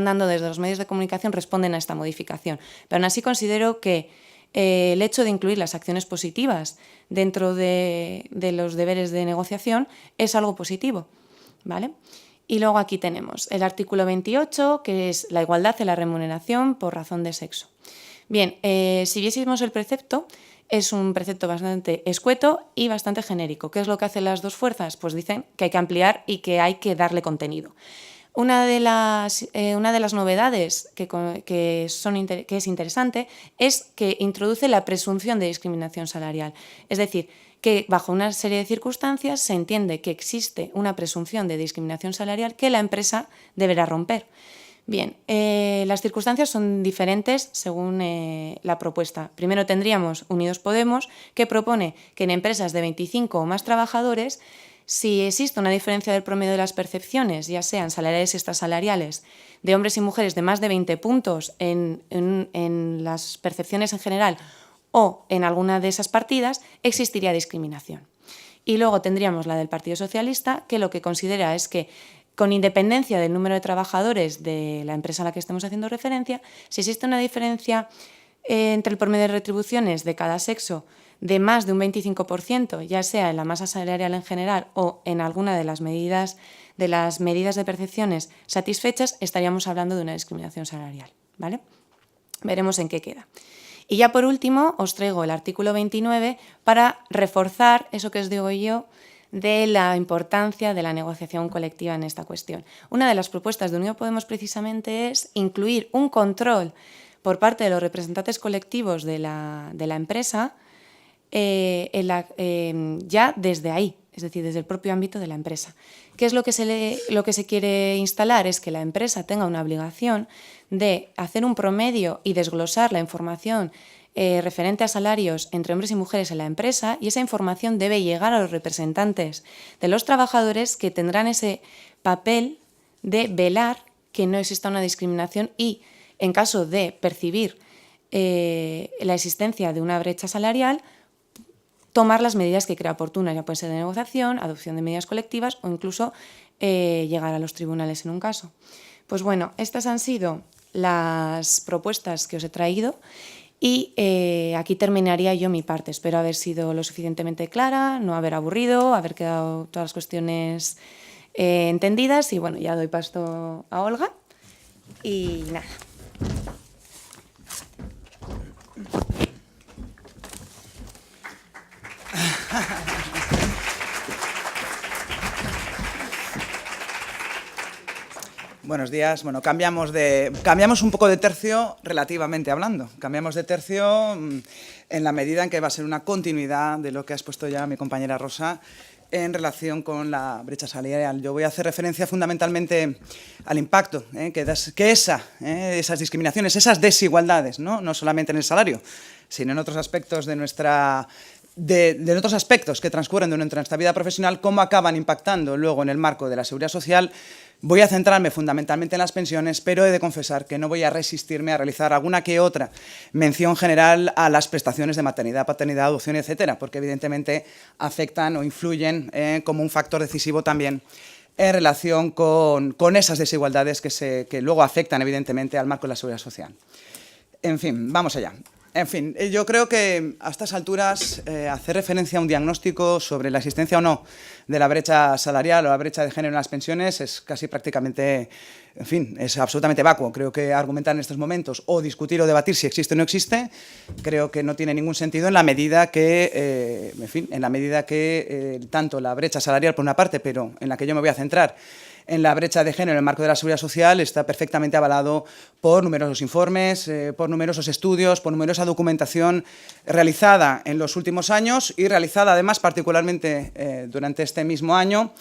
dando desde los medios de comunicación responden a esta modificación. Pero aún así considero que el hecho de incluir las acciones positivas dentro de los deberes de negociación es algo positivo, ¿vale? Y luego aquí tenemos el artículo 28, que es la igualdad en la remuneración por razón de sexo. Bien, si viésemos el precepto, es un precepto bastante escueto y bastante genérico. ¿Qué es lo que hacen las dos fuerzas? Pues dicen que hay que ampliar y que hay que darle contenido. Una de las novedades que es interesante es que introduce la presunción de discriminación salarial. Es decir, que bajo una serie de circunstancias se entiende que existe una presunción de discriminación salarial que la empresa deberá romper. Bien, las circunstancias son diferentes según la propuesta. Primero tendríamos Unidos Podemos, que propone que en empresas de 25 o más trabajadores, si existe una diferencia del promedio de las percepciones, ya sean salariales y extrasalariales, de hombres y mujeres de más de 20 puntos en las percepciones en general o en alguna de esas partidas, existiría discriminación. Y luego tendríamos la del Partido Socialista, que lo que considera es que con independencia del número de trabajadores de la empresa a la que estemos haciendo referencia, si existe una diferencia entre el promedio de retribuciones de cada sexo de más de un 25%, ya sea en la masa salarial en general o en alguna de las medidas de percepciones satisfechas, estaríamos hablando de una discriminación salarial, ¿vale? Veremos en qué queda. Y ya por último os traigo el artículo 29 para reforzar eso que os digo yo de la importancia de la negociación colectiva en esta cuestión. Una de las propuestas de Unión Podemos precisamente es incluir un control por parte de los representantes colectivos de la empresa ya desde ahí, es decir, desde el propio ámbito de la empresa. ¿Qué es lo que se quiere instalar? Es que la empresa tenga una obligación de hacer un promedio y desglosar la información referente a salarios entre hombres y mujeres en la empresa, y esa información debe llegar a los representantes de los trabajadores, que tendrán ese papel de velar que no exista una discriminación y, en caso de percibir la existencia de una brecha salarial, tomar las medidas que crea oportunas, ya puede ser de negociación, adopción de medidas colectivas o incluso llegar a los tribunales en un caso. Pues bueno, estas han sido las propuestas que os he traído y aquí terminaría yo mi parte. Espero haber sido lo suficientemente clara, no haber aburrido, haber quedado todas las cuestiones entendidas, y bueno, ya doy paso a Olga y nada. Buenos días. Bueno, cambiamos un poco de tercio relativamente hablando. Cambiamos de tercio en la medida en que va a ser una continuidad de lo que ha expuesto ya mi compañera Rosa en relación con la brecha salarial. Yo voy a hacer referencia fundamentalmente al impacto que esas discriminaciones, esas desigualdades, no solamente en el salario, sino en otros aspectos de otros aspectos que transcurren durante nuestra vida profesional, cómo acaban impactando luego en el marco de la seguridad social. Voy a centrarme fundamentalmente en las pensiones, pero he de confesar que no voy a resistirme a realizar alguna que otra mención general a las prestaciones de maternidad, paternidad, adopción, etcétera, porque evidentemente afectan o influyen como un factor decisivo también en relación con esas desigualdades que luego afectan evidentemente al marco de la seguridad social. En fin, vamos allá. En fin, yo creo que a estas alturas hacer referencia a un diagnóstico sobre la existencia o no de la brecha salarial o la brecha de género en las pensiones es casi prácticamente, en fin, es absolutamente vacuo. Creo que argumentar en estos momentos o discutir o debatir si existe o no existe, creo que no tiene ningún sentido en la medida que, tanto la brecha salarial por una parte, pero en la que yo me voy a centrar, en la brecha de género en el marco de la seguridad social, está perfectamente avalado por numerosos informes, por numerosos estudios, por numerosa documentación realizada en los últimos años y realizada además particularmente durante este mismo año.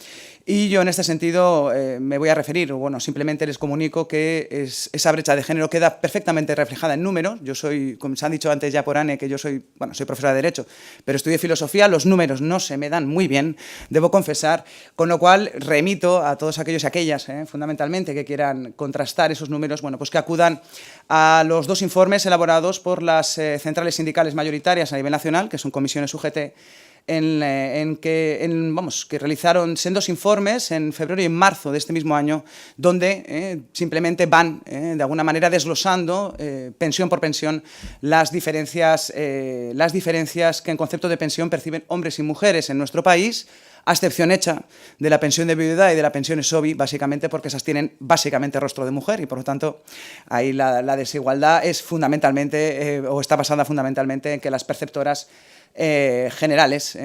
Y yo en este sentido me voy a referir, bueno, simplemente les comunico que esa brecha de género queda perfectamente reflejada en números. Yo soy, como se han dicho antes ya por Anne, que yo soy profesora de Derecho, pero estudié Filosofía, los números no se me dan muy bien, debo confesar, con lo cual remito a todos aquellos y aquellas, fundamentalmente, que quieran contrastar esos números, bueno, pues que acudan a los dos informes elaborados por las centrales sindicales mayoritarias a nivel nacional, que son comisiones UGT, que realizaron sendos informes en febrero y en marzo de este mismo año, donde simplemente van, de alguna manera, desglosando pensión por pensión las diferencias que en concepto de pensión perciben hombres y mujeres en nuestro país, a excepción hecha de la pensión de viudedad y de la pensión ESOBI, básicamente porque esas tienen básicamente rostro de mujer y, por lo tanto, ahí la desigualdad es fundamentalmente, o está basada fundamentalmente en que las perceptoras generales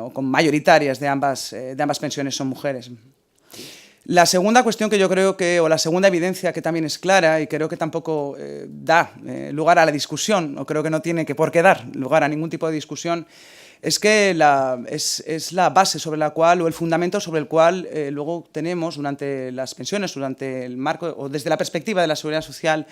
o con mayoritarias de ambas pensiones son mujeres. La segunda cuestión que yo creo o la segunda evidencia que también es clara y creo que tampoco da lugar a la discusión, o creo que no tiene por qué dar lugar a ningún tipo de discusión, es que es la base sobre la cual, o el fundamento sobre el cual luego tenemos durante las pensiones, durante el marco, o desde la perspectiva de la seguridad social,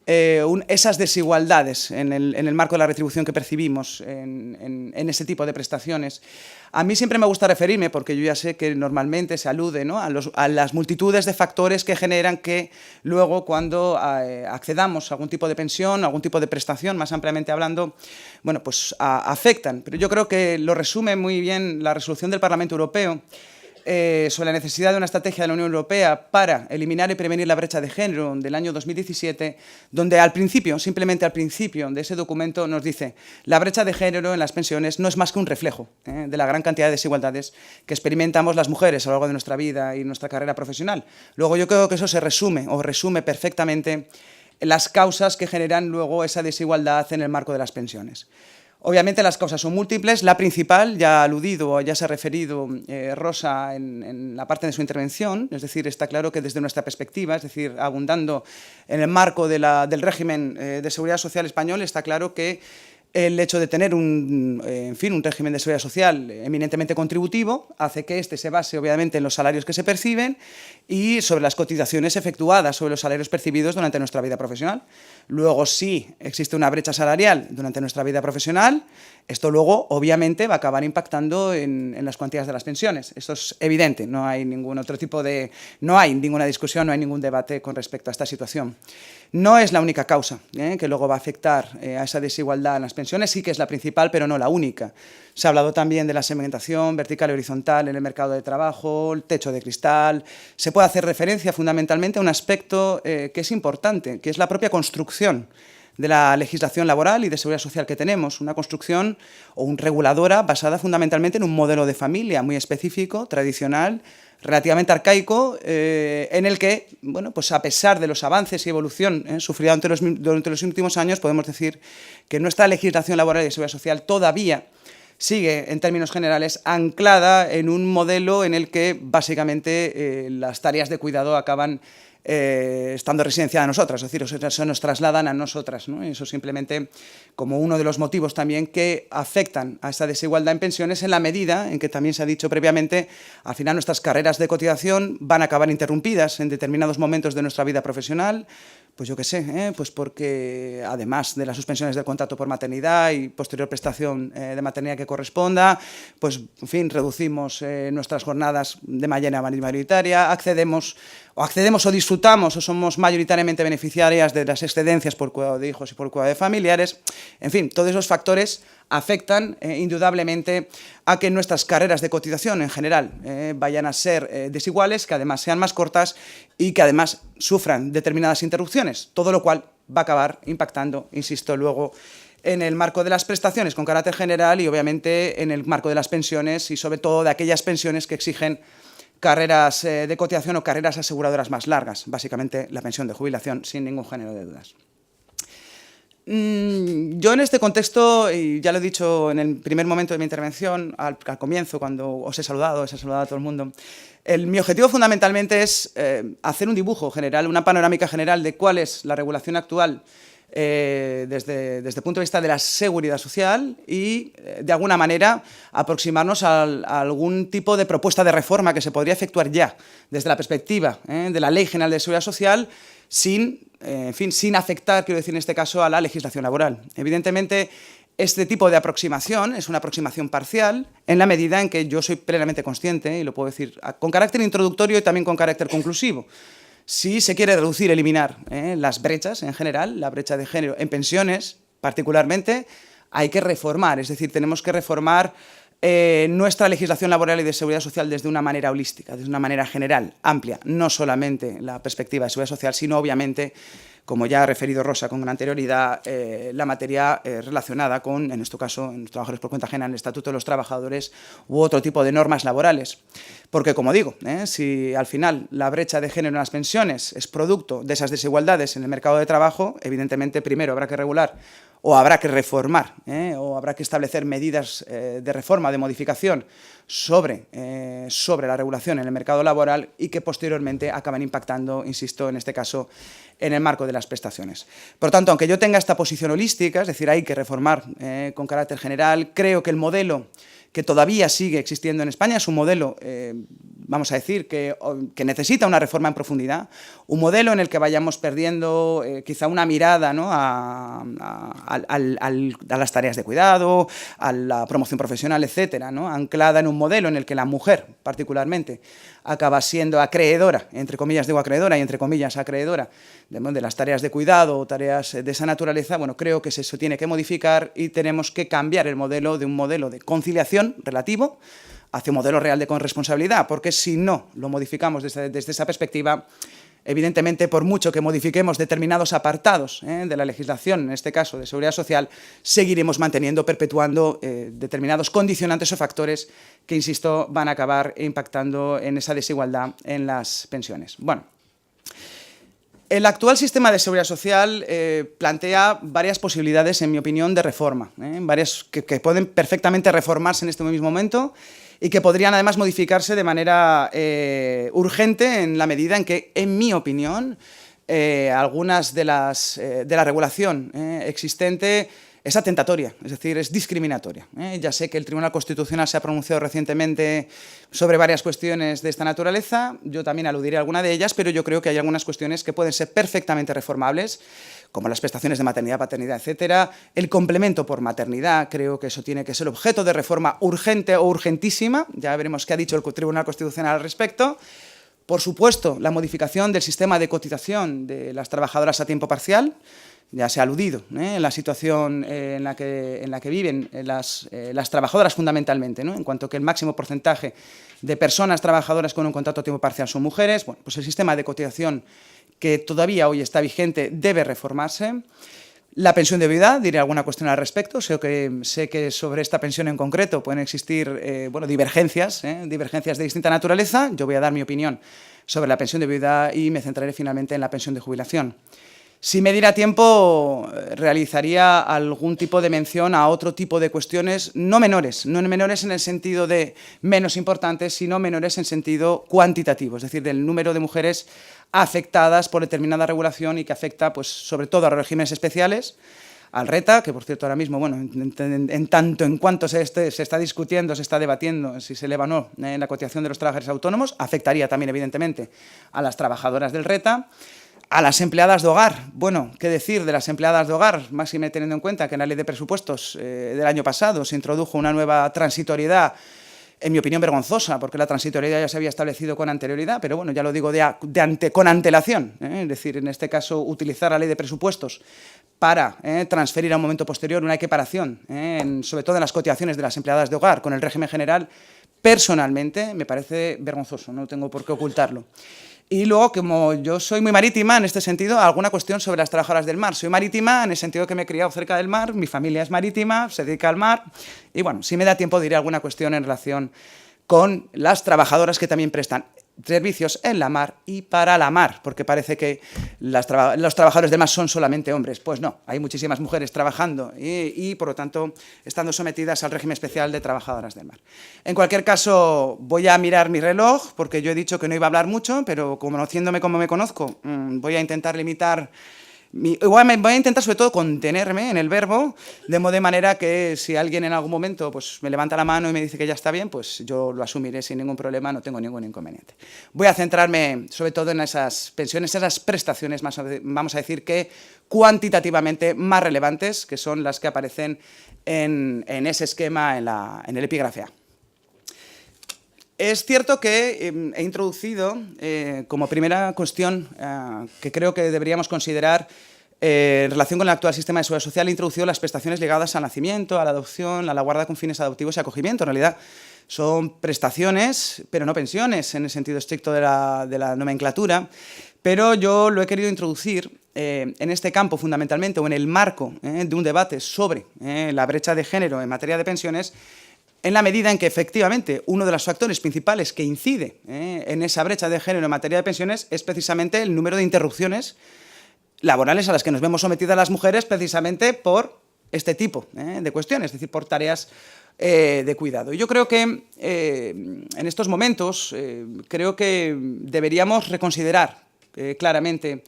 esas desigualdades en el marco de la retribución que percibimos en ese tipo de prestaciones. A mí siempre me gusta referirme, porque yo ya sé que normalmente se alude, ¿no?, a las multitudes de factores que generan que luego, cuando accedamos a algún tipo de pensión, a algún tipo de prestación, más ampliamente hablando, bueno, pues afectan. Pero yo creo que lo resume muy bien la resolución del Parlamento Europeo sobre la necesidad de una estrategia de la Unión Europea para eliminar y prevenir la brecha de género del año 2017, donde al principio, simplemente al principio de ese documento nos dice: la brecha de género en las pensiones no es más que un reflejo de la gran cantidad de desigualdades que experimentamos las mujeres a lo largo de nuestra vida y nuestra carrera profesional. Luego yo creo que eso se resume perfectamente las causas que generan luego esa desigualdad en el marco de las pensiones. Obviamente las causas son múltiples. La principal, ya ha aludido, ya se ha referido Rosa en la parte de su intervención, es decir, está claro que desde nuestra perspectiva, es decir, abundando en el marco del régimen de seguridad social español, está claro que el hecho de tener un régimen de seguridad social eminentemente contributivo hace que este se base, obviamente, en los salarios que se perciben y sobre las cotizaciones efectuadas sobre los salarios percibidos durante nuestra vida profesional. Luego, si existe una brecha salarial durante nuestra vida profesional, esto luego, obviamente, va a acabar impactando en las cuantías de las pensiones. Esto es evidente, no hay ningún otro tipo de... no hay ninguna discusión, no hay ningún debate con respecto a esta situación. No es la única causa que luego va a afectar a esa desigualdad en las pensiones, sí que es la principal, pero no la única. Se ha hablado también de la segmentación vertical y horizontal en el mercado de trabajo, el techo de cristal. Se puede hacer referencia fundamentalmente a un aspecto que es importante, que es la propia construcción de la legislación laboral y de seguridad social que tenemos, una construcción o un reguladora basada fundamentalmente en un modelo de familia muy específico, tradicional, relativamente arcaico, en el que, bueno, pues a pesar de los avances y evolución sufrida durante los últimos años, podemos decir que nuestra legislación laboral y de seguridad social todavía sigue, en términos generales, anclada en un modelo en el que, básicamente, las tareas de cuidado acaban estando residenciadas a nosotras, es decir, se nos trasladan a nosotras, ¿no? Y eso simplemente como uno de los motivos también que afectan a esta desigualdad en pensiones, en la medida en que también se ha dicho previamente, al final nuestras carreras de cotización van a acabar interrumpidas en determinados momentos de nuestra vida profesional, pues yo qué sé, pues porque además de las suspensiones del contrato por maternidad y posterior prestación de maternidad que corresponda, pues en fin, reducimos nuestras jornadas de manera mayoritaria, accedemos o disfrutamos o somos mayoritariamente beneficiarias de las excedencias por cuidado de hijos y por cuidado de familiares. En fin, todos esos factores afectan indudablemente a que nuestras carreras de cotización en general vayan a ser desiguales, que además sean más cortas y que además sufran determinadas interrupciones, todo lo cual va a acabar impactando, insisto, luego en el marco de las prestaciones con carácter general y obviamente en el marco de las pensiones y sobre todo de aquellas pensiones que exigen carreras de cotización o carreras aseguradoras más largas, básicamente la pensión de jubilación, sin ningún género de dudas. Yo en este contexto, y ya lo he dicho en el primer momento de mi intervención, al comienzo, cuando os he saludado a todo el mundo, mi objetivo fundamentalmente es hacer un dibujo general, una panorámica general de cuál es la regulación actual desde el punto de vista de la seguridad social y, de alguna manera, aproximarnos a algún tipo de propuesta de reforma que se podría efectuar ya, desde la perspectiva de la Ley General de Seguridad Social, sin afectar, quiero decir en este caso, a la legislación laboral. Evidentemente, este tipo de aproximación es una aproximación parcial en la medida en que yo soy plenamente consciente, y lo puedo decir con carácter introductorio y también con carácter conclusivo. Si se quiere reducir, eliminar las brechas en general, la brecha de género en pensiones particularmente, hay que reformar, es decir, tenemos que reformar nuestra legislación laboral y de seguridad social desde una manera holística, desde una manera general, amplia, no solamente la perspectiva de seguridad social, sino obviamente, como ya ha referido Rosa con anterioridad, la materia relacionada con, en este caso, en los trabajadores por cuenta ajena, en el Estatuto de los Trabajadores u otro tipo de normas laborales. Porque, como digo, si al final la brecha de género en las pensiones es producto de esas desigualdades en el mercado de trabajo, evidentemente primero habrá que regular o habrá que reformar o habrá que establecer medidas de reforma, de modificación sobre la regulación en el mercado laboral y que posteriormente acaban impactando, insisto, en este caso, en el marco de las prestaciones. Por tanto, aunque yo tenga esta posición holística, es decir, hay que reformar con carácter general, creo que el modelo que todavía sigue existiendo en España es un modelo, vamos a decir, que necesita una reforma en profundidad, un modelo en el que vayamos perdiendo quizá una mirada, ¿no?, a las tareas de cuidado, a la promoción profesional, etcétera, ¿no?, anclada en un modelo en el que la mujer, particularmente, acaba siendo acreedora, entre comillas digo acreedora y entre comillas acreedora, de las tareas de cuidado o tareas de esa naturaleza. Bueno, creo que eso tiene que modificar y tenemos que cambiar el modelo de un modelo de conciliación relativo hacia un modelo real de corresponsabilidad, porque si no lo modificamos desde esa perspectiva, evidentemente, por mucho que modifiquemos determinados apartados de la legislación, en este caso de seguridad social, seguiremos manteniendo, perpetuando determinados condicionantes o factores que, insisto, van a acabar impactando en esa desigualdad en las pensiones. Bueno, el actual sistema de seguridad social plantea varias posibilidades, en mi opinión, de reforma, varias que pueden perfectamente reformarse en este mismo momento y que podrían además modificarse de manera urgente en la medida en que, en mi opinión, algunas de la regulación existente es atentatoria, es decir, es discriminatoria. Ya sé que el Tribunal Constitucional se ha pronunciado recientemente sobre varias cuestiones de esta naturaleza, yo también aludiré a alguna de ellas, pero yo creo que hay algunas cuestiones que pueden ser perfectamente reformables, como las prestaciones de maternidad, paternidad, etcétera. El complemento por maternidad, creo que eso tiene que ser objeto de reforma urgente o urgentísima, ya veremos qué ha dicho el Tribunal Constitucional al respecto. Por supuesto, la modificación del sistema de cotización de las trabajadoras a tiempo parcial. Ya se ha aludido en la situación en la que viven las trabajadoras fundamentalmente, en cuanto que el máximo porcentaje de personas trabajadoras con un contrato a tiempo parcial son mujeres. Bueno, pues el sistema de cotización que todavía hoy está vigente debe reformarse. La pensión de viudedad, diré alguna cuestión al respecto. Sé que sobre esta pensión en concreto pueden existir divergencias de distinta naturaleza. Yo voy a dar mi opinión sobre la pensión de viudedad y me centraré finalmente en la pensión de jubilación. Si me diera tiempo, realizaría algún tipo de mención a otro tipo de cuestiones no menores en el sentido de menos importantes, sino menores en sentido cuantitativo, es decir, del número de mujeres afectadas por determinada regulación y que afecta, pues, sobre todo a los regímenes especiales, al RETA, que por cierto ahora mismo, bueno, en tanto en cuanto se está discutiendo, se está debatiendo si se eleva o no la cotización de los trabajadores autónomos, afectaría también evidentemente a las trabajadoras del RETA. A las empleadas de hogar, bueno, ¿qué decir de las empleadas de hogar? Máxime teniendo en cuenta que en la Ley de Presupuestos del año pasado se introdujo una nueva transitoriedad, en mi opinión vergonzosa, porque la transitoriedad ya se había establecido con anterioridad, pero bueno, ya lo digo con antelación, es decir, en este caso utilizar la Ley de Presupuestos para transferir a un momento posterior una equiparación, sobre todo en las cotizaciones de las empleadas de hogar con el régimen general, personalmente me parece vergonzoso, no tengo por qué ocultarlo. Y luego, como yo soy muy marítima en este sentido, alguna cuestión sobre las trabajadoras del mar. Soy marítima en el sentido que me he criado cerca del mar, mi familia es marítima, se dedica al mar, y bueno, si me da tiempo diré alguna cuestión en relación con las trabajadoras que también prestan servicios en la mar y para la mar, porque parece que los trabajadores del mar son solamente hombres. Pues no, hay muchísimas mujeres trabajando y por lo tanto, estando sometidas al régimen especial de trabajadoras del mar. En cualquier caso, voy a mirar mi reloj, porque yo he dicho que no iba a hablar mucho, pero conociéndome como me conozco, voy a intentar limitar voy a intentar sobre todo contenerme en el verbo, de manera que si alguien en algún momento pues, me levanta la mano y me dice que ya está bien, pues yo lo asumiré sin ningún problema, no tengo ningún inconveniente. Voy a centrarme sobre todo en esas pensiones, esas prestaciones, vamos a decir que cuantitativamente más relevantes, que son las que aparecen en ese esquema en el epígrafe A. Es cierto que he introducido como primera cuestión que creo que deberíamos considerar en relación con el actual sistema de seguridad social, he introducido las prestaciones ligadas al nacimiento, a la adopción, a la guarda con fines adoptivos y acogimiento. En realidad son prestaciones, pero no pensiones en el sentido estricto de la nomenclatura, pero yo lo he querido introducir en este campo fundamentalmente o en el marco de un debate sobre la brecha de género en materia de pensiones, en la medida en que, efectivamente, uno de los factores principales que incide en esa brecha de género en materia de pensiones es precisamente el número de interrupciones laborales a las que nos vemos sometidas las mujeres precisamente por este tipo de cuestiones, es decir, por tareas de cuidado. Y yo creo que en estos momentos creo que deberíamos reconsiderar claramente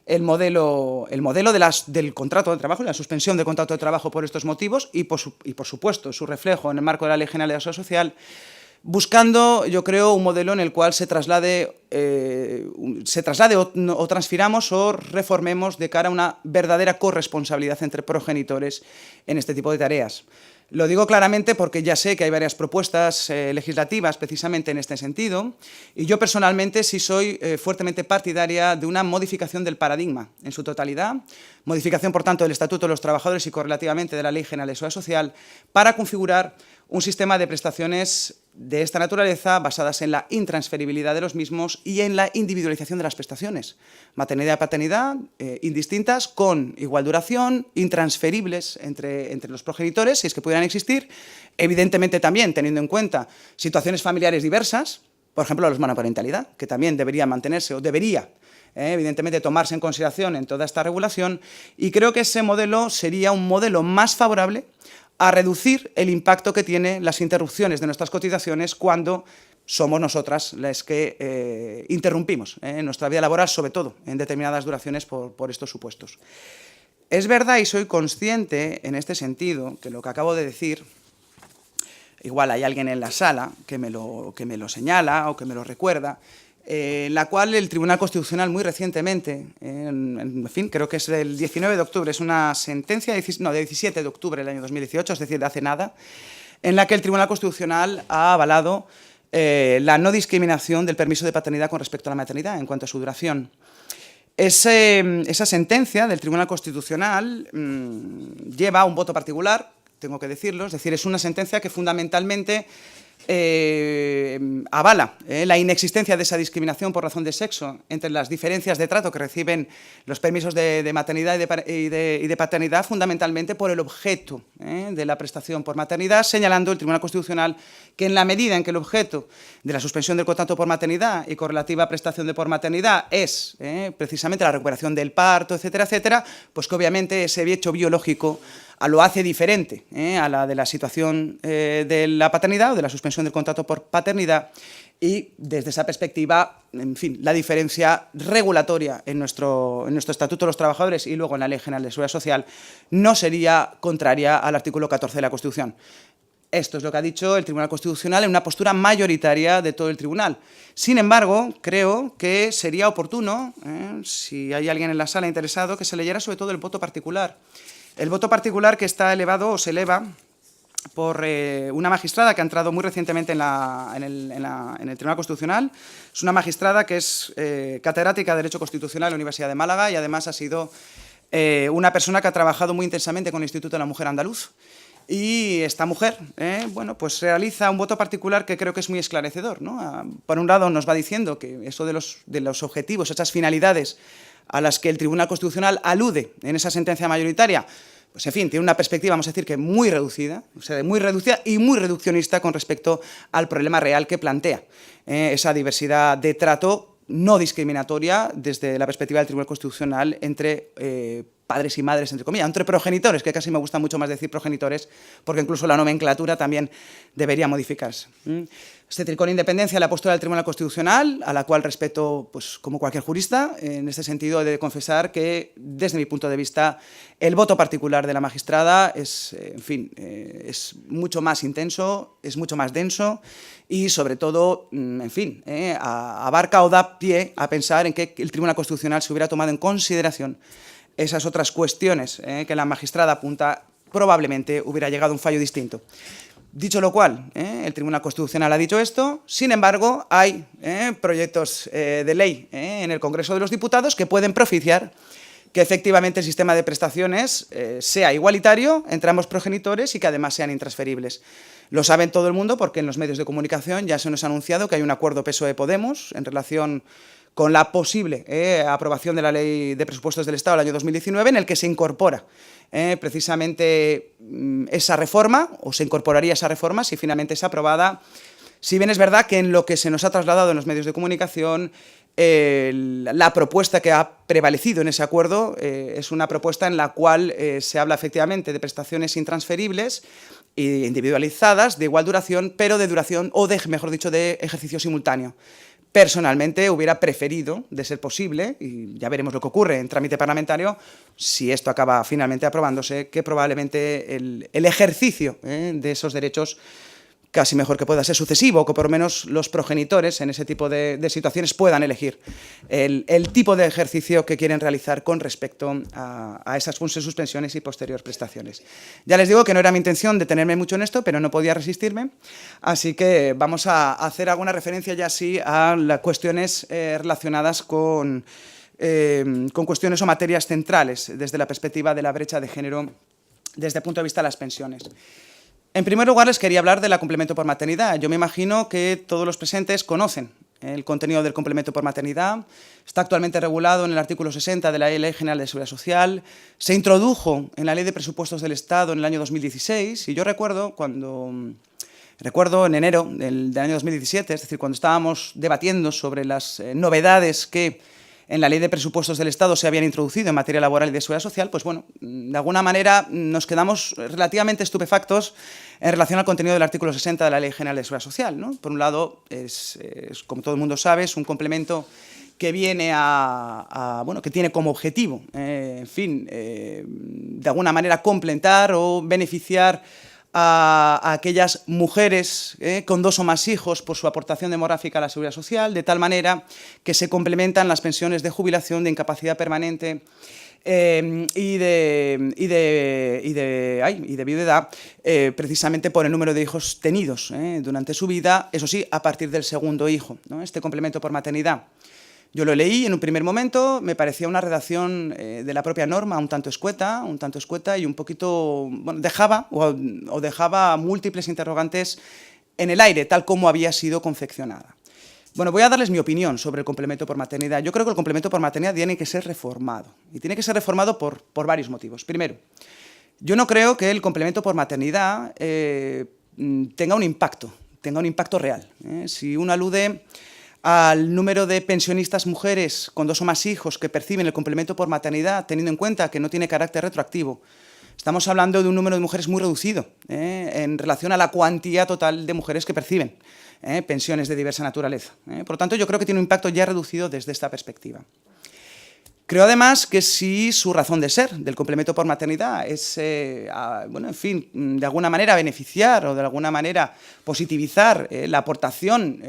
el modelo del contrato de trabajo, la suspensión del contrato de trabajo por estos motivos y por supuesto, su reflejo en el marco de la Ley General de la Seguridad Social, buscando, yo creo, un modelo en el cual se traslade o transfiramos o reformemos de cara a una verdadera corresponsabilidad entre progenitores en este tipo de tareas. Lo digo claramente porque ya sé que hay varias propuestas legislativas precisamente en este sentido y yo personalmente sí soy fuertemente partidaria de una modificación del paradigma en su totalidad Modificación, por tanto, del Estatuto de los Trabajadores y correlativamente de la Ley General de Seguridad Social para configurar un sistema de prestaciones de esta naturaleza basadas en la intransferibilidad de los mismos y en la individualización de las prestaciones. Maternidad y paternidad indistintas, con igual duración, intransferibles entre los progenitores, si es que pudieran existir, evidentemente también teniendo en cuenta situaciones familiares diversas, por ejemplo, la monoparentalidad, que también debería mantenerse o debería evidentemente tomarse en consideración en toda esta regulación, y creo que ese modelo sería un modelo más favorable a reducir el impacto que tienen las interrupciones de nuestras cotizaciones cuando somos nosotras las que interrumpimos nuestra vida laboral, sobre todo en determinadas duraciones por estos supuestos. Es verdad y soy consciente en este sentido que lo que acabo de decir, igual hay alguien en la sala que me lo señala o que me lo recuerda, en la cual el Tribunal Constitucional muy recientemente, en fin, creo que es el 19 de octubre, es una sentencia de 17 de octubre del año 2018, es decir, de hace nada, en la que el Tribunal Constitucional ha avalado la no discriminación del permiso de paternidad con respecto a la maternidad en cuanto a su duración. Esa sentencia del Tribunal Constitucional lleva un voto particular, tengo que decirlo, es decir, es una sentencia que fundamentalmente avala la inexistencia de esa discriminación por razón de sexo entre las diferencias de trato que reciben los permisos de maternidad y de paternidad, fundamentalmente por el objeto de la prestación por maternidad, señalando el Tribunal Constitucional que en la medida en que el objeto de la suspensión del contrato por maternidad y correlativa prestación de por maternidad es precisamente la recuperación del parto, etcétera, etcétera, pues que obviamente ese hecho biológico lo hace diferente a la de la situación de la paternidad o de la suspensión del contrato por paternidad, y desde esa perspectiva, en fin, la diferencia regulatoria en nuestro Estatuto de los Trabajadores y luego en la Ley General de Seguridad Social no sería contraria al artículo 14 de la Constitución. Esto es lo que ha dicho el Tribunal Constitucional en una postura mayoritaria de todo el tribunal. Sin embargo, creo que sería oportuno, si hay alguien en la sala interesado, que se leyera sobre todo el voto particular. El voto particular que está elevado o se eleva por una magistrada que ha entrado muy recientemente en el Tribunal Constitucional. Es una magistrada que es catedrática de Derecho Constitucional en la Universidad de Málaga y además ha sido una persona que ha trabajado muy intensamente con el Instituto de la Mujer Andaluz. Y esta mujer, bueno, pues realiza un voto particular que creo que es muy esclarecedor, ¿no? Por un lado nos va diciendo que eso de los objetivos, esas finalidades a las que el Tribunal Constitucional alude en esa sentencia mayoritaria, pues en fin, tiene una perspectiva, vamos a decir, que muy reducida, o sea, muy reducida y muy reduccionista con respecto al problema real que plantea esa diversidad de trato no discriminatoria desde la perspectiva del Tribunal Constitucional entre padres y madres, entre comillas, entre progenitores, que casi me gusta mucho más decir progenitores, porque incluso la nomenclatura también debería modificarse. Este tricono de independencia, la postura del Tribunal Constitucional, a la cual respeto pues, como cualquier jurista, en este sentido he de confesar que, desde mi punto de vista, el voto particular de la magistrada es, en fin, es mucho más intenso, es mucho más denso y, sobre todo, en fin, abarca o da pie a pensar en que el Tribunal Constitucional se hubiera tomado en consideración esas otras cuestiones que la magistrada apunta, probablemente hubiera llegado a un fallo distinto. Dicho lo cual, el Tribunal Constitucional ha dicho esto, sin embargo, hay proyectos de ley en el Congreso de los Diputados que pueden propiciar que efectivamente el sistema de prestaciones sea igualitario entre ambos progenitores y que además sean intransferibles. Lo saben todo el mundo porque en los medios de comunicación ya se nos ha anunciado que hay un acuerdo PSOE-Podemos en relación con la posible aprobación de la Ley de Presupuestos del Estado del año 2019, en el que se incorpora precisamente esa reforma, o se incorporaría esa reforma si finalmente es aprobada. Si bien es verdad que en lo que se nos ha trasladado en los medios de comunicación, la propuesta que ha prevalecido en ese acuerdo es una propuesta en la cual se habla efectivamente de prestaciones intransferibles e individualizadas, de igual duración, pero de duración, o de, mejor dicho, de ejercicio simultáneo. Personalmente hubiera preferido, de ser posible, y ya veremos lo que ocurre en trámite parlamentario, si esto acaba finalmente aprobándose, que probablemente el ejercicio de esos derechos casi mejor que pueda ser sucesivo, o que por lo menos los progenitores en ese tipo de situaciones puedan elegir el tipo de ejercicio que quieren realizar con respecto a esas suspensiones y posteriores prestaciones. Ya les digo que no era mi intención detenerme mucho en esto, pero no podía resistirme, así que vamos a hacer alguna referencia ya sí a las cuestiones relacionadas con con cuestiones o materias centrales desde la perspectiva de la brecha de género desde el punto de vista de las pensiones. En primer lugar, les quería hablar del complemento por maternidad. Yo me imagino que todos los presentes conocen el contenido del complemento por maternidad. Está actualmente regulado en el artículo 60 de la Ley General de Seguridad Social. Se introdujo en la Ley de Presupuestos del Estado en el año 2016 y yo recuerdo en enero del año 2017, es decir, cuando estábamos debatiendo sobre las novedades que en la Ley de Presupuestos del Estado se habían introducido en materia laboral y de seguridad social, pues bueno, de alguna manera nos quedamos relativamente estupefactos en relación al contenido del artículo 60 de la Ley General de Seguridad Social, ¿no? Por un lado, como todo el mundo sabe, es un complemento que viene bueno, que tiene como objetivo, de alguna manera complementar o beneficiar a aquellas mujeres con 2 o más hijos por su aportación demográfica a la seguridad social, de tal manera que se complementan las pensiones de jubilación, de incapacidad permanente y de viudedad, precisamente por el número de hijos tenidos durante su vida, eso sí, a partir del segundo hijo, ¿no? Este complemento por maternidad. Yo lo leí en un primer momento, me parecía una redacción de la propia norma un tanto escueta y un poquito, bueno, dejaba múltiples interrogantes en el aire, tal como había sido confeccionada. Bueno, voy a darles mi opinión sobre el complemento por maternidad. Yo creo que el complemento por maternidad tiene que ser reformado, y tiene que ser reformado por varios motivos. Primero, yo no creo que el complemento por maternidad tenga un impacto real. Si uno alude al número de pensionistas mujeres con 2 o más hijos que perciben el complemento por maternidad, teniendo en cuenta que no tiene carácter retroactivo, estamos hablando de un número de mujeres muy reducido en relación a la cuantía total de mujeres que perciben pensiones de diversa naturaleza. Por lo tanto, yo creo que tiene un impacto ya reducido desde esta perspectiva. Creo además que si su razón de ser del complemento por maternidad es, bueno, en fin, de alguna manera beneficiar o de alguna manera positivizar la aportación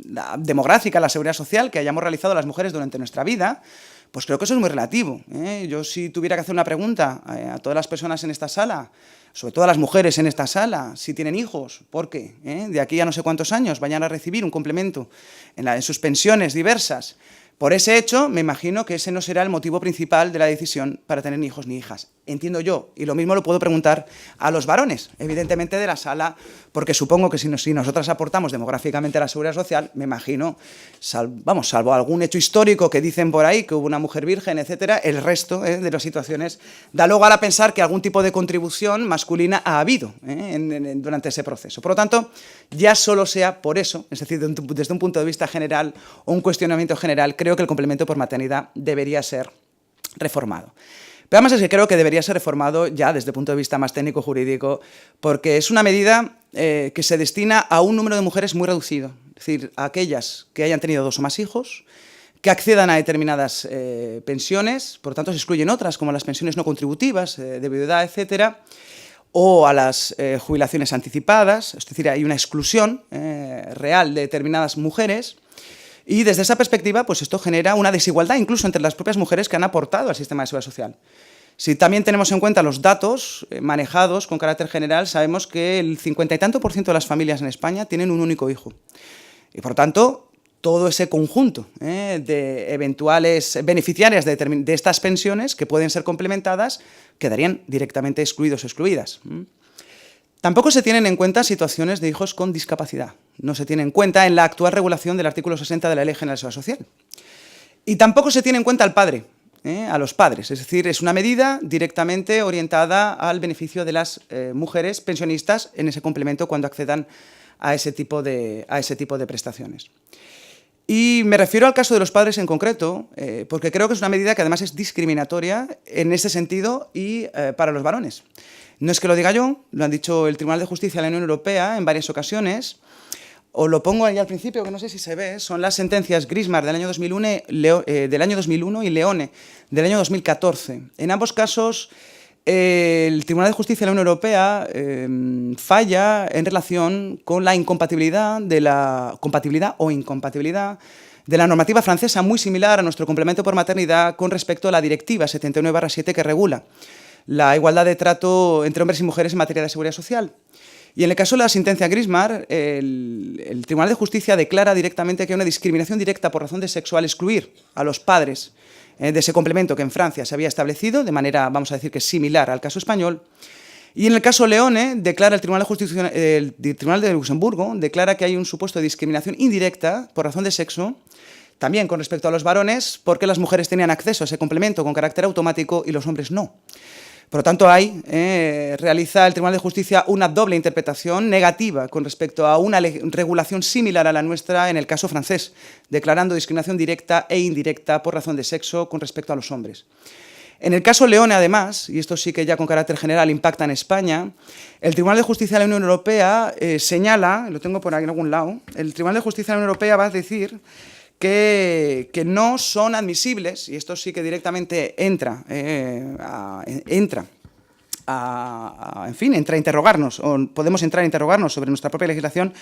la demográfica a la seguridad social que hayamos realizado las mujeres durante nuestra vida, pues creo que eso es muy relativo. Yo si tuviera que hacer una pregunta a todas las personas en esta sala, sobre todo a las mujeres en esta sala, si tienen hijos, ¿por qué? De aquí a no sé cuántos años vayan a recibir un complemento en sus pensiones diversas. Por ese hecho, me imagino que ese no será el motivo principal de la decisión para tener ni hijos ni hijas. Entiendo yo, y lo mismo lo puedo preguntar a los varones, evidentemente de la sala, porque supongo que si nosotras aportamos demográficamente a la seguridad social, me imagino, salvo algún hecho histórico que dicen por ahí, que hubo una mujer virgen, etcétera, el resto de las situaciones da lugar a pensar que algún tipo de contribución masculina ha habido durante ese proceso. Por lo tanto, ya solo sea por eso, es decir, desde un punto de vista general o un cuestionamiento general, creo que el complemento por maternidad debería ser reformado. Pero además es que creo que debería ser reformado ya desde el punto de vista más técnico-jurídico, porque es una medida que se destina a un número de mujeres muy reducido, es decir, a aquellas que hayan tenido 2 o más hijos, que accedan a determinadas pensiones, por lo tanto se excluyen otras, como las pensiones no contributivas, de viudedad, etcétera, o a las jubilaciones anticipadas, es decir, hay una exclusión real de determinadas mujeres. Y desde esa perspectiva, pues esto genera una desigualdad incluso entre las propias mujeres que han aportado al sistema de seguridad social. Si también tenemos en cuenta los datos manejados con carácter general, sabemos que el 50 y tanto % de las familias en España tienen un único hijo. Y por lo tanto, todo ese conjunto de eventuales beneficiarias de estas pensiones que pueden ser complementadas quedarían directamente excluidos o excluidas. Tampoco se tienen en cuenta situaciones de hijos con discapacidad. No se tiene en cuenta en la actual regulación del artículo 60 de la Ley General de Seguridad Social. Y tampoco se tiene en cuenta al padre, a los padres. Es decir, es una medida directamente orientada al beneficio de las mujeres pensionistas en ese complemento cuando accedan a ese tipo de prestaciones. Y me refiero al caso de los padres en concreto, porque creo que es una medida que además es discriminatoria en ese sentido y para los varones. No es que lo diga yo, lo han dicho el Tribunal de Justicia de la Unión Europea en varias ocasiones. Os lo pongo ahí al principio, que no sé si se ve, son las sentencias Grismar del año 2001 y Leone del año 2014. En ambos casos, el Tribunal de Justicia de la Unión Europea falla en relación con la incompatibilidad de la normativa francesa, muy similar a nuestro complemento por maternidad con respecto a la Directiva 79/7 que regula la igualdad de trato entre hombres y mujeres en materia de seguridad social. Y en el caso de la sentencia Grismar, el Tribunal de Justicia declara directamente que hay una discriminación directa por razón de sexo al excluir a los padres de ese complemento que en Francia se había establecido de manera, vamos a decir que similar al caso español. Y en el caso Leone, declara el Tribunal de Luxemburgo declara que hay un supuesto de discriminación indirecta por razón de sexo, también con respecto a los varones, porque las mujeres tenían acceso a ese complemento con carácter automático y los hombres no. Por lo tanto, realiza el Tribunal de Justicia una doble interpretación negativa con respecto a una regulación similar a la nuestra en el caso francés, declarando discriminación directa e indirecta por razón de sexo con respecto a los hombres. En el caso Leone, además, y esto sí que ya con carácter general impacta en España, el Tribunal de Justicia de la Unión Europea señala, lo tengo por aquí en algún lado, el Tribunal de Justicia de la Unión Europea va a decir que no son admisibles, y esto sí que directamente entra a interrogarnos, o podemos entrar a interrogarnos sobre nuestra propia legislación.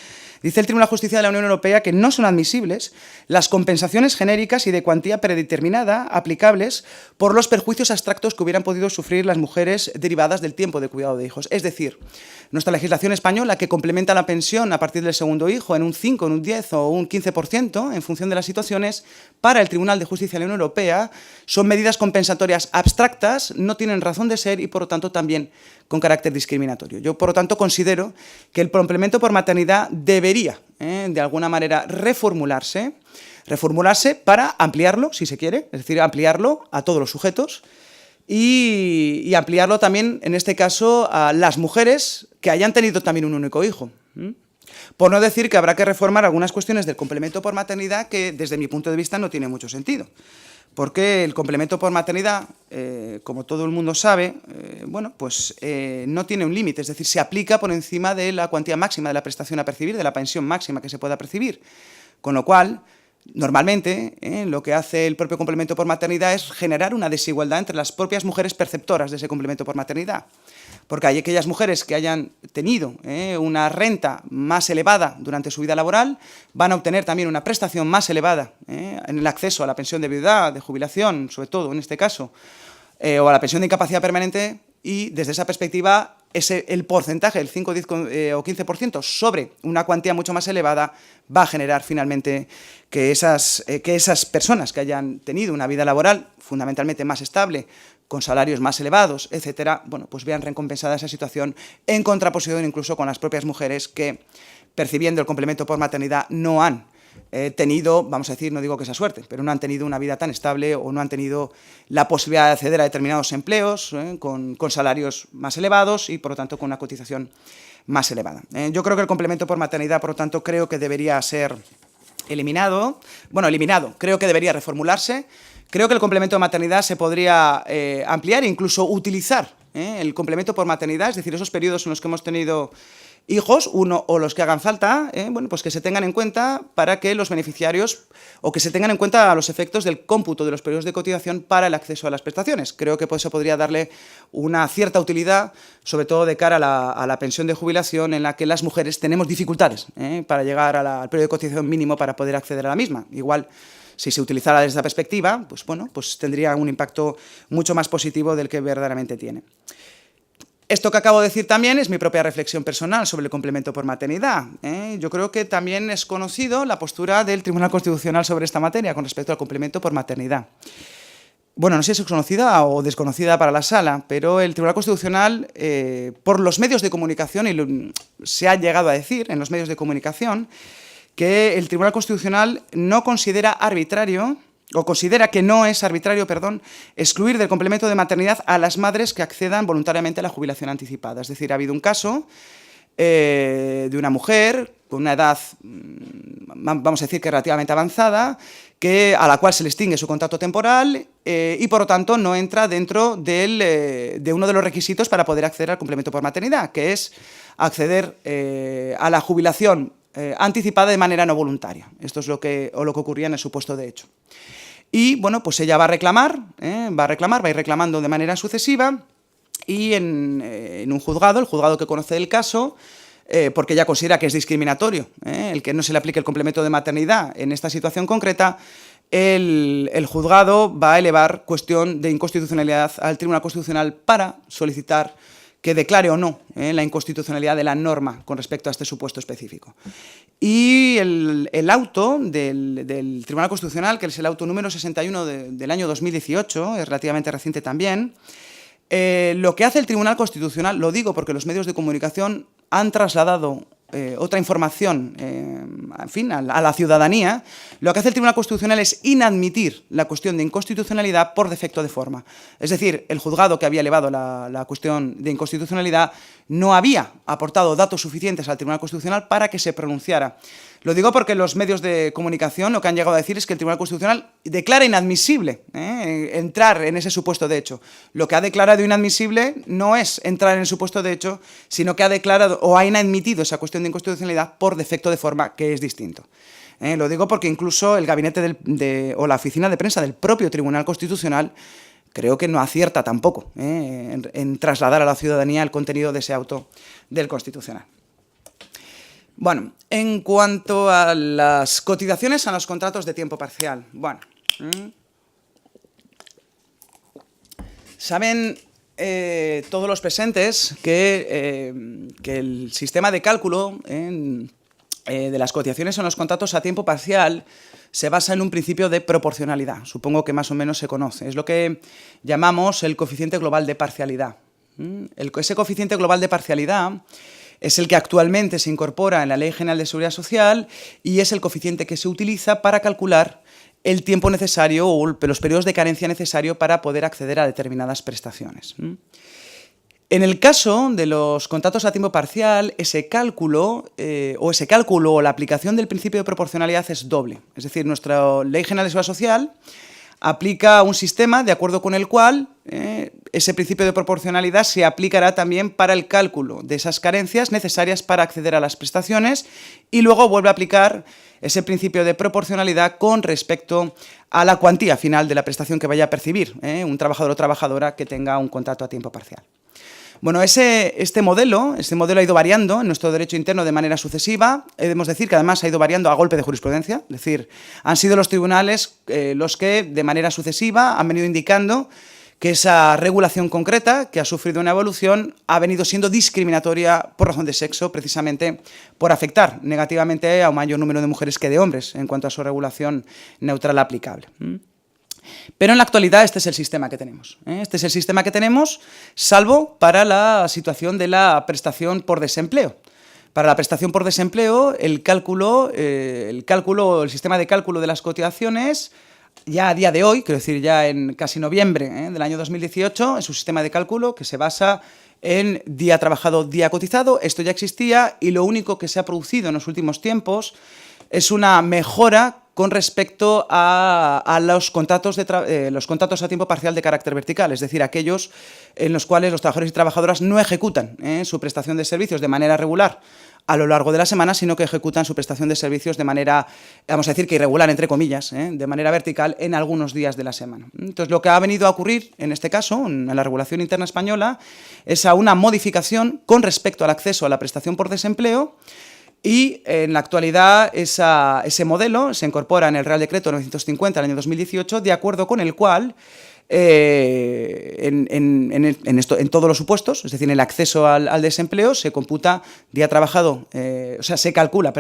Dice el Tribunal de Justicia de la Unión Europea que no son admisibles las compensaciones genéricas y de cuantía predeterminada aplicables por los perjuicios abstractos que hubieran podido sufrir las mujeres derivadas del tiempo de cuidado de hijos. Es decir, nuestra legislación española, que complementa la pensión a partir del segundo hijo en un 5, en un 10 o un 15%, en función de las situaciones, para el Tribunal de Justicia de la Unión Europea son medidas compensatorias abstractas, no tienen razón de ser y, por lo tanto, también con carácter discriminatorio. Yo, por lo tanto, considero que el complemento por maternidad debería, de alguna manera, reformularse para ampliarlo, si se quiere, es decir, ampliarlo a todos los sujetos y ampliarlo también, en este caso, a las mujeres que hayan tenido también un único hijo. Por no decir que habrá que reformar algunas cuestiones del complemento por maternidad que, desde mi punto de vista, no tiene mucho sentido. Porque el complemento por maternidad, como todo el mundo sabe, no tiene un límite, es decir, se aplica por encima de la cuantía máxima de la prestación a percibir, de la pensión máxima que se pueda percibir. Con lo cual, normalmente, lo que hace el propio complemento por maternidad es generar una desigualdad entre las propias mujeres perceptoras de ese complemento por maternidad. Porque hay aquellas mujeres que hayan tenido una renta más elevada durante su vida laboral, van a obtener también una prestación más elevada en el acceso a la pensión de viudedad, de jubilación, sobre todo en este caso, o a la pensión de incapacidad permanente, y desde esa perspectiva el porcentaje, el 5, 10 o 15% sobre una cuantía mucho más elevada va a generar finalmente que esas personas que hayan tenido una vida laboral fundamentalmente más estable, con salarios más elevados, etcétera, pues vean recompensada esa situación en contraposición incluso con las propias mujeres que, percibiendo el complemento por maternidad, no han tenido, vamos a decir, no digo que sea suerte, pero no han tenido una vida tan estable o no han tenido la posibilidad de acceder a determinados empleos con salarios más elevados y, por lo tanto, con una cotización más elevada. Yo creo que el complemento por maternidad, por lo tanto, creo que debería ser eliminado. Bueno, eliminado, creo que debería reformularse. Creo que el complemento de maternidad se podría ampliar e incluso utilizar el complemento por maternidad, es decir, esos periodos en los que hemos tenido hijos, uno o los que hagan falta, pues que se tengan en cuenta para que los beneficiarios, o que se tengan en cuenta a los efectos del cómputo de los periodos de cotización para el acceso a las prestaciones. Creo que eso podría darle una cierta utilidad, sobre todo de cara a la pensión de jubilación, en la que las mujeres tenemos dificultades para llegar al periodo de cotización mínimo para poder acceder a la misma. Igual, si se utilizara desde esa perspectiva, pues tendría un impacto mucho más positivo del que verdaderamente tiene. Esto que acabo de decir también es mi propia reflexión personal sobre el complemento por maternidad. Yo creo que también es conocido la postura del Tribunal Constitucional sobre esta materia con respecto al complemento por maternidad. Bueno, no sé si es conocida o desconocida para la sala, pero el Tribunal Constitucional, por los medios de comunicación, y se ha llegado a decir en los medios de comunicación, que el Tribunal Constitucional no considera arbitrario, o considera que no es arbitrario, excluir del complemento de maternidad a las madres que accedan voluntariamente a la jubilación anticipada. Es decir, ha habido un caso de una mujer con una edad, vamos a decir que relativamente avanzada, a la cual se le extingue su contrato temporal y, por lo tanto, no entra dentro de uno de los requisitos para poder acceder al complemento por maternidad, que es acceder a la jubilación anticipada de manera no voluntaria. Esto es lo que ocurría en el supuesto de hecho. Y, bueno, pues ella va a reclamar, va a ir reclamando de manera sucesiva y en un juzgado, el juzgado que conoce el caso, porque ella considera que es discriminatorio el que no se le aplique el complemento de maternidad en esta situación concreta, el juzgado va a elevar cuestión de inconstitucionalidad al Tribunal Constitucional para solicitar que declare o no la inconstitucionalidad de la norma con respecto a este supuesto específico. Y el auto del Tribunal Constitucional, que es el auto número 61 del año 2018, es relativamente reciente también, lo que hace el Tribunal Constitucional, lo digo porque los medios de comunicación han trasladado otra información, en fin, a la ciudadanía, lo que hace el Tribunal Constitucional es inadmitir la cuestión de inconstitucionalidad por defecto de forma. Es decir, el juzgado que había elevado la cuestión de inconstitucionalidad no había aportado datos suficientes al Tribunal Constitucional para que se pronunciara. Lo digo porque los medios de comunicación lo que han llegado a decir es que el Tribunal Constitucional declara inadmisible entrar en ese supuesto de hecho. Lo que ha declarado inadmisible no es entrar en el supuesto de hecho, sino que ha declarado o ha inadmitido esa cuestión de inconstitucionalidad por defecto de forma, que es distinto. Lo digo porque incluso el gabinete o la oficina de prensa del propio Tribunal Constitucional creo que no acierta tampoco en trasladar a la ciudadanía el contenido de ese auto del Constitucional. Bueno, en cuanto a las cotizaciones a los contratos de tiempo parcial, bueno, saben todos los presentes que el sistema de cálculo de las cotizaciones en los contratos a tiempo parcial se basa en un principio de proporcionalidad. Supongo que más o menos se conoce. Es lo que llamamos el coeficiente global de parcialidad. Ese coeficiente global de parcialidad es el que actualmente se incorpora en la Ley General de Seguridad Social y es el coeficiente que se utiliza para calcular el tiempo necesario o los periodos de carencia necesario para poder acceder a determinadas prestaciones. En el caso de los contratos a tiempo parcial, ese cálculo o la aplicación del principio de proporcionalidad es doble. Es decir, nuestra Ley General de Seguridad Social aplica un sistema de acuerdo con el cual ese principio de proporcionalidad se aplicará también para el cálculo de esas carencias necesarias para acceder a las prestaciones y luego vuelve a aplicar ese principio de proporcionalidad con respecto a la cuantía final de la prestación que vaya a percibir un trabajador o trabajadora que tenga un contrato a tiempo parcial. Bueno, este modelo ha ido variando en nuestro derecho interno de manera sucesiva. Debemos decir que además ha ido variando a golpe de jurisprudencia. Es decir, han sido los tribunales los que de manera sucesiva han venido indicando que esa regulación concreta, que ha sufrido una evolución, ha venido siendo discriminatoria por razón de sexo, precisamente por afectar negativamente a un mayor número de mujeres que de hombres en cuanto a su regulación neutral aplicable. Pero en la actualidad este es el sistema que tenemos. Este es el sistema que tenemos, salvo para la situación de la prestación por desempleo. Para la prestación por desempleo, el sistema de cálculo de las cotizaciones, ya a día de hoy, quiero decir ya en casi noviembre del año 2018, es un sistema de cálculo que se basa en día trabajado, día cotizado. Esto ya existía y lo único que se ha producido en los últimos tiempos es una mejora con respecto a los contratos a tiempo parcial de carácter vertical, es decir, aquellos en los cuales los trabajadores y trabajadoras no ejecutan su prestación de servicios de manera regular a lo largo de la semana, sino que ejecutan su prestación de servicios de manera, vamos a decir que irregular, entre comillas, de manera vertical en algunos días de la semana. Entonces, lo que ha venido a ocurrir en este caso, en la regulación interna española, es a una modificación con respecto al acceso a la prestación por desempleo. Y en la actualidad ese modelo se incorpora en el Real Decreto 950 del año 2018, de acuerdo con el cual en todos los supuestos, es decir, en el acceso al desempleo, se computa día trabajado, se calcula,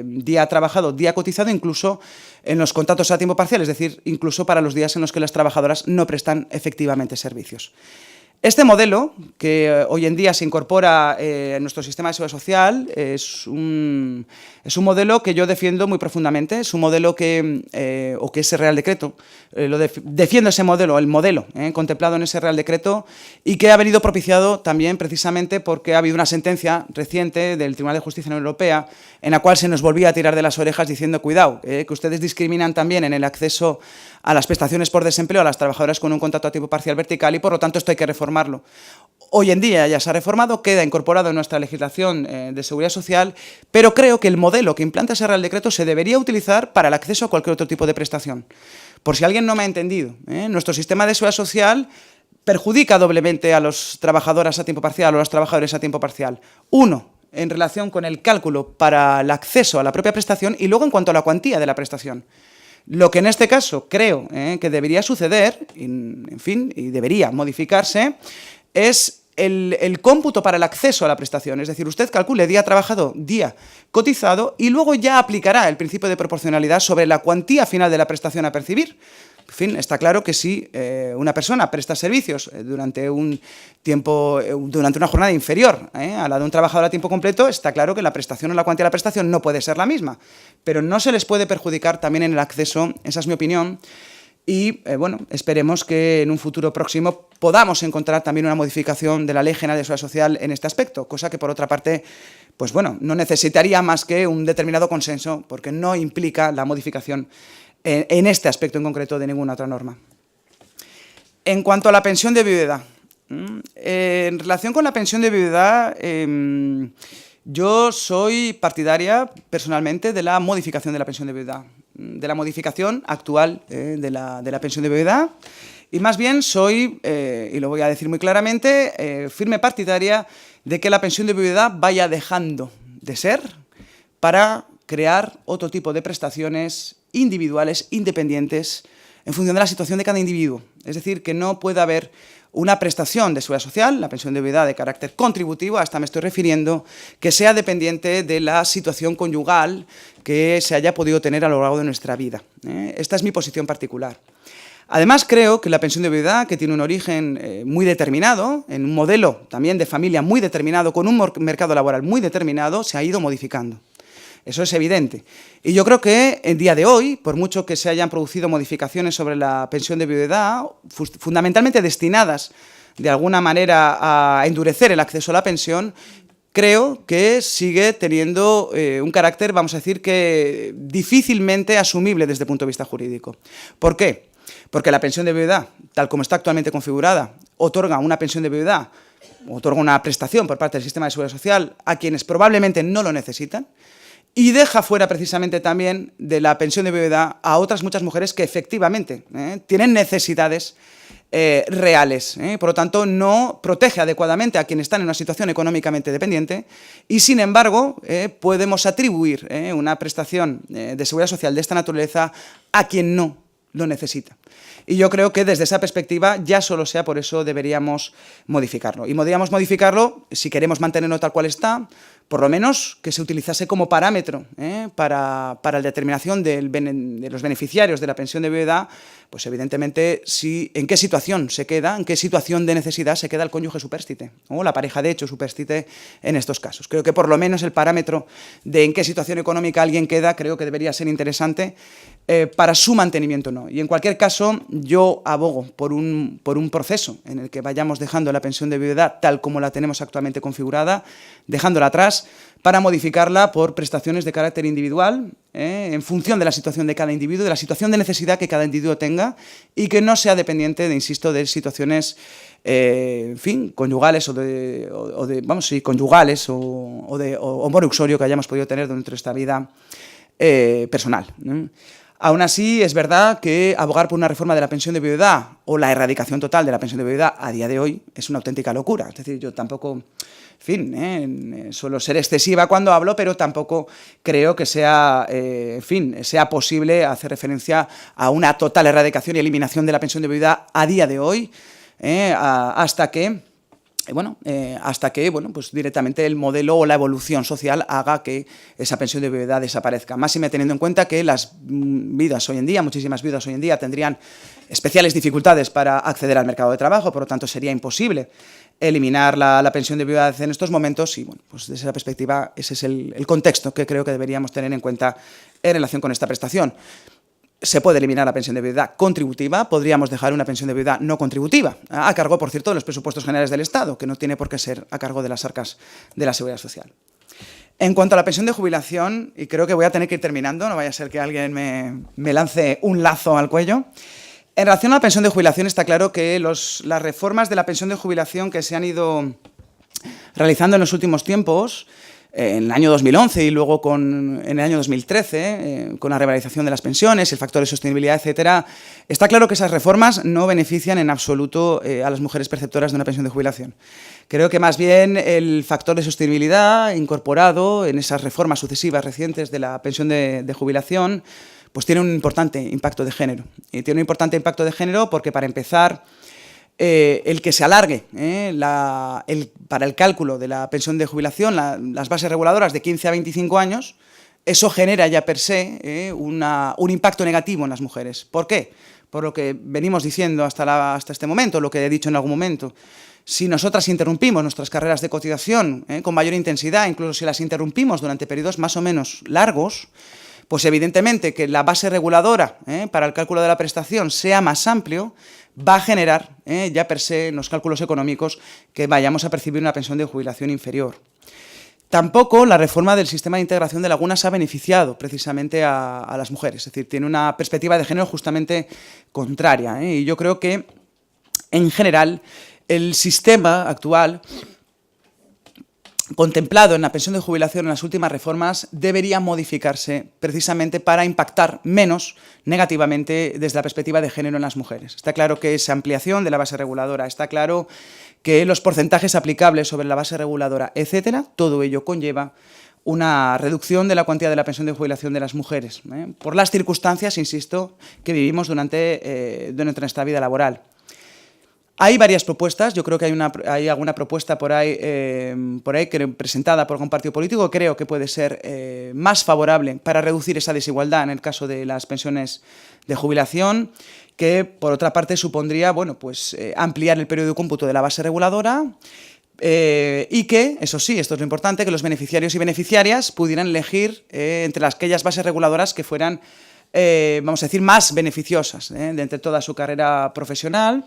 día trabajado, día cotizado, incluso en los contratos a tiempo parcial, es decir, incluso para los días en los que las trabajadoras no prestan efectivamente servicios. Este modelo, que hoy en día se incorpora en nuestro sistema de seguridad social, es un modelo que yo defiendo muy profundamente. Es un modelo que ese Real Decreto, defiendo ese modelo, el modelo contemplado en ese Real Decreto, y que ha venido propiciado también precisamente porque ha habido una sentencia reciente del Tribunal de Justicia de la Unión Europea en la cual se nos volvía a tirar de las orejas diciendo, cuidado, que ustedes discriminan también en el acceso a las prestaciones por desempleo a las trabajadoras con un contrato a tiempo parcial vertical y por lo tanto esto hay que reformarlo. Hoy en día ya se ha reformado, queda incorporado en nuestra legislación de seguridad social, pero creo que el modelo que implanta ese Real Decreto se debería utilizar para el acceso a cualquier otro tipo de prestación. Por si alguien no me ha entendido, nuestro sistema de seguridad social perjudica doblemente a las trabajadoras a tiempo parcial o a los trabajadores a tiempo parcial. Uno, en relación con el cálculo para el acceso a la propia prestación y luego en cuanto a la cuantía de la prestación. Lo que en este caso creo que debería suceder, en fin, y debería modificarse, es el cómputo para el acceso a la prestación. Es decir, usted calcule día trabajado, día cotizado y luego ya aplicará el principio de proporcionalidad sobre la cuantía final de la prestación a percibir. En fin, está claro que si una persona presta servicios durante un tiempo, durante una jornada inferior a la de un trabajador a tiempo completo, está claro que la prestación o la cuantía de la prestación no puede ser la misma, pero no se les puede perjudicar también en el acceso, esa es mi opinión, y bueno, esperemos que en un futuro próximo podamos encontrar también una modificación de la Ley General de Seguridad Social en este aspecto, cosa que por otra parte, pues bueno, no necesitaría más que un determinado consenso, porque no implica la modificación en este aspecto en concreto de ninguna otra norma. En cuanto a la pensión de viudedad, en relación con la pensión de viudedad, yo soy partidaria personalmente de la modificación de la pensión de viudedad, de la modificación actual de la pensión de viudedad, y más bien soy, y lo voy a decir muy claramente, firme partidaria de que la pensión de viudedad vaya dejando de ser para crear otro tipo de prestaciones individuales, independientes, en función de la situación de cada individuo. Es decir, que no pueda haber una prestación de seguridad social, la pensión de viudedad de carácter contributivo, a esta me estoy refiriendo, que sea dependiente de la situación conyugal que se haya podido tener a lo largo de nuestra vida. Esta es mi posición particular. Además, creo que la pensión de viudedad, que tiene un origen muy determinado, en un modelo también de familia muy determinado, con un mercado laboral muy determinado, se ha ido modificando. Eso es evidente. Y yo creo que el día de hoy, por mucho que se hayan producido modificaciones sobre la pensión de viudedad, fundamentalmente destinadas de alguna manera a endurecer el acceso a la pensión, creo que sigue teniendo un carácter, vamos a decir, que difícilmente asumible desde el punto de vista jurídico. ¿Por qué? Porque la pensión de viudedad, tal como está actualmente configurada, otorga una pensión de viudedad, otorga una prestación por parte del sistema de seguridad social a quienes probablemente no lo necesitan, y deja fuera precisamente también de la pensión de viudedad a otras muchas mujeres que efectivamente tienen necesidades reales. Por lo tanto, no protege adecuadamente a quienes están en una situación económicamente dependiente y, sin embargo, podemos atribuir una prestación de seguridad social de esta naturaleza a quien no lo necesita. Y yo creo que desde esa perspectiva, ya solo sea por eso, deberíamos modificarlo. Y podríamos modificarlo, si queremos mantenerlo tal cual está, por lo menos que se utilizase como parámetro para la determinación de los beneficiarios de la pensión de viudedad, pues evidentemente en qué situación se queda, en qué situación de necesidad se queda el cónyuge supérstite o la pareja de hecho supérstite en estos casos. Creo que por lo menos el parámetro de en qué situación económica alguien queda, creo que debería ser interesante para su mantenimiento o no. Y en cualquier caso, yo abogo por un proceso en el que vayamos dejando la pensión de viudedad tal como la tenemos actualmente configurada, dejándola atrás, para modificarla por prestaciones de carácter individual, en función de la situación de cada individuo, de la situación de necesidad que cada individuo tenga, y que no sea dependiente, insisto, de situaciones, en fin, conyugales conyugales o moruxorio que hayamos podido tener dentro de esta vida personal. Aún así, es verdad que abogar por una reforma de la pensión de viudedad o la erradicación total de la pensión de viudedad a día de hoy es una auténtica locura. Es decir, yo tampoco, en fin, suelo ser excesiva cuando hablo, pero tampoco creo que sea, sea posible hacer referencia a una total erradicación y eliminación de la pensión de viudedad a día de hoy, hasta que pues directamente el modelo o la evolución social haga que esa pensión de viudedad desaparezca. Máxime teniendo en cuenta que las viudas hoy en día, muchísimas viudas hoy en día, tendrían especiales dificultades para acceder al mercado de trabajo, por lo tanto sería imposible eliminar la pensión de viudedad en estos momentos y, bueno, pues desde esa perspectiva ese es el contexto que creo que deberíamos tener en cuenta en relación con esta prestación. Se puede eliminar la pensión de viudedad contributiva, podríamos dejar una pensión de viudedad no contributiva, a cargo, por cierto, de los presupuestos generales del Estado, que no tiene por qué ser a cargo de las arcas de la Seguridad Social. En cuanto a la pensión de jubilación, y creo que voy a tener que ir terminando, no vaya a ser que alguien me lance un lazo al cuello. En relación a la pensión de jubilación, está claro que las reformas de la pensión de jubilación que se han ido realizando en los últimos tiempos, en el año 2011 y luego en el año 2013, con la revalorización de las pensiones, el factor de sostenibilidad, etcétera, está claro que esas reformas no benefician en absoluto a las mujeres perceptoras de una pensión de jubilación. Creo que más bien el factor de sostenibilidad incorporado en esas reformas sucesivas recientes de la pensión de jubilación, pues tiene un importante impacto de género. Y tiene un importante impacto de género porque, para empezar, el que se alargue para el cálculo de la pensión de jubilación las bases reguladoras de 15 a 25 años, eso genera ya per se un impacto negativo en las mujeres. ¿Por qué? Por lo que venimos diciendo hasta este momento, lo que he dicho en algún momento. Si nosotras interrumpimos nuestras carreras de cotización con mayor intensidad, incluso si las interrumpimos durante periodos más o menos largos, pues evidentemente que la base reguladora para el cálculo de la prestación sea más amplio, va a generar ya per se en los cálculos económicos que vayamos a percibir una pensión de jubilación inferior. Tampoco la reforma del sistema de integración de lagunas ha beneficiado precisamente a las mujeres, es decir, tiene una perspectiva de género justamente contraria. Y yo creo que, en general, el sistema actual contemplado en la pensión de jubilación en las últimas reformas debería modificarse precisamente para impactar menos negativamente desde la perspectiva de género en las mujeres. Está claro que esa ampliación de la base reguladora, está claro que los porcentajes aplicables sobre la base reguladora, etcétera, todo ello conlleva una reducción de la cuantía de la pensión de jubilación de las mujeres, por las circunstancias, insisto, que vivimos durante nuestra vida laboral. Hay varias propuestas, yo creo que hay alguna propuesta por ahí presentada por algún partido político que creo que puede ser más favorable para reducir esa desigualdad en el caso de las pensiones de jubilación, que por otra parte supondría ampliar el periodo de cómputo de la base reguladora y que, eso sí, esto es lo importante, que los beneficiarios y beneficiarias pudieran elegir entre aquellas bases reguladoras que fueran, vamos a decir, más beneficiosas de entre toda su carrera profesional.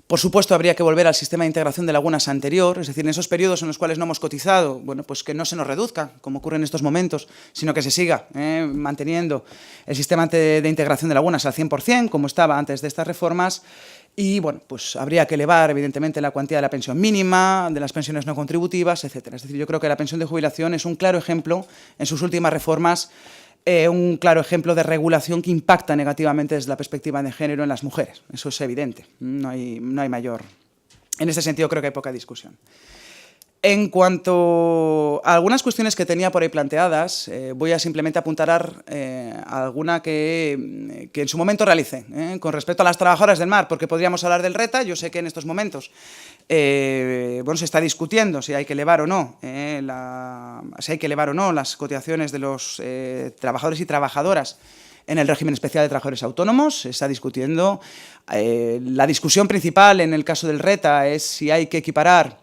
Por supuesto, habría que volver al sistema de integración de lagunas anterior, es decir, en esos periodos en los cuales no hemos cotizado, pues que no se nos reduzca, como ocurre en estos momentos, sino que se siga manteniendo el sistema de integración de lagunas al 100%, como estaba antes de estas reformas, y pues habría que elevar, evidentemente, la cuantía de la pensión mínima, de las pensiones no contributivas, etcétera. Es decir, yo creo que la pensión de jubilación es un claro ejemplo, en sus últimas reformas, un claro ejemplo de regulación que impacta negativamente desde la perspectiva de género en las mujeres. Eso es evidente, no hay mayor. En este sentido creo que hay poca discusión. En cuanto a algunas cuestiones que tenía por ahí planteadas, voy a simplemente apuntar alguna que en su momento realicé. Con respecto a las trabajadoras del mar, porque podríamos hablar del RETA, yo sé que en estos momentos se está discutiendo si hay que elevar o no, las cotizaciones de los trabajadores y trabajadoras en el régimen especial de trabajadores autónomos. Se está discutiendo. La discusión principal en el caso del RETA es si hay que equiparar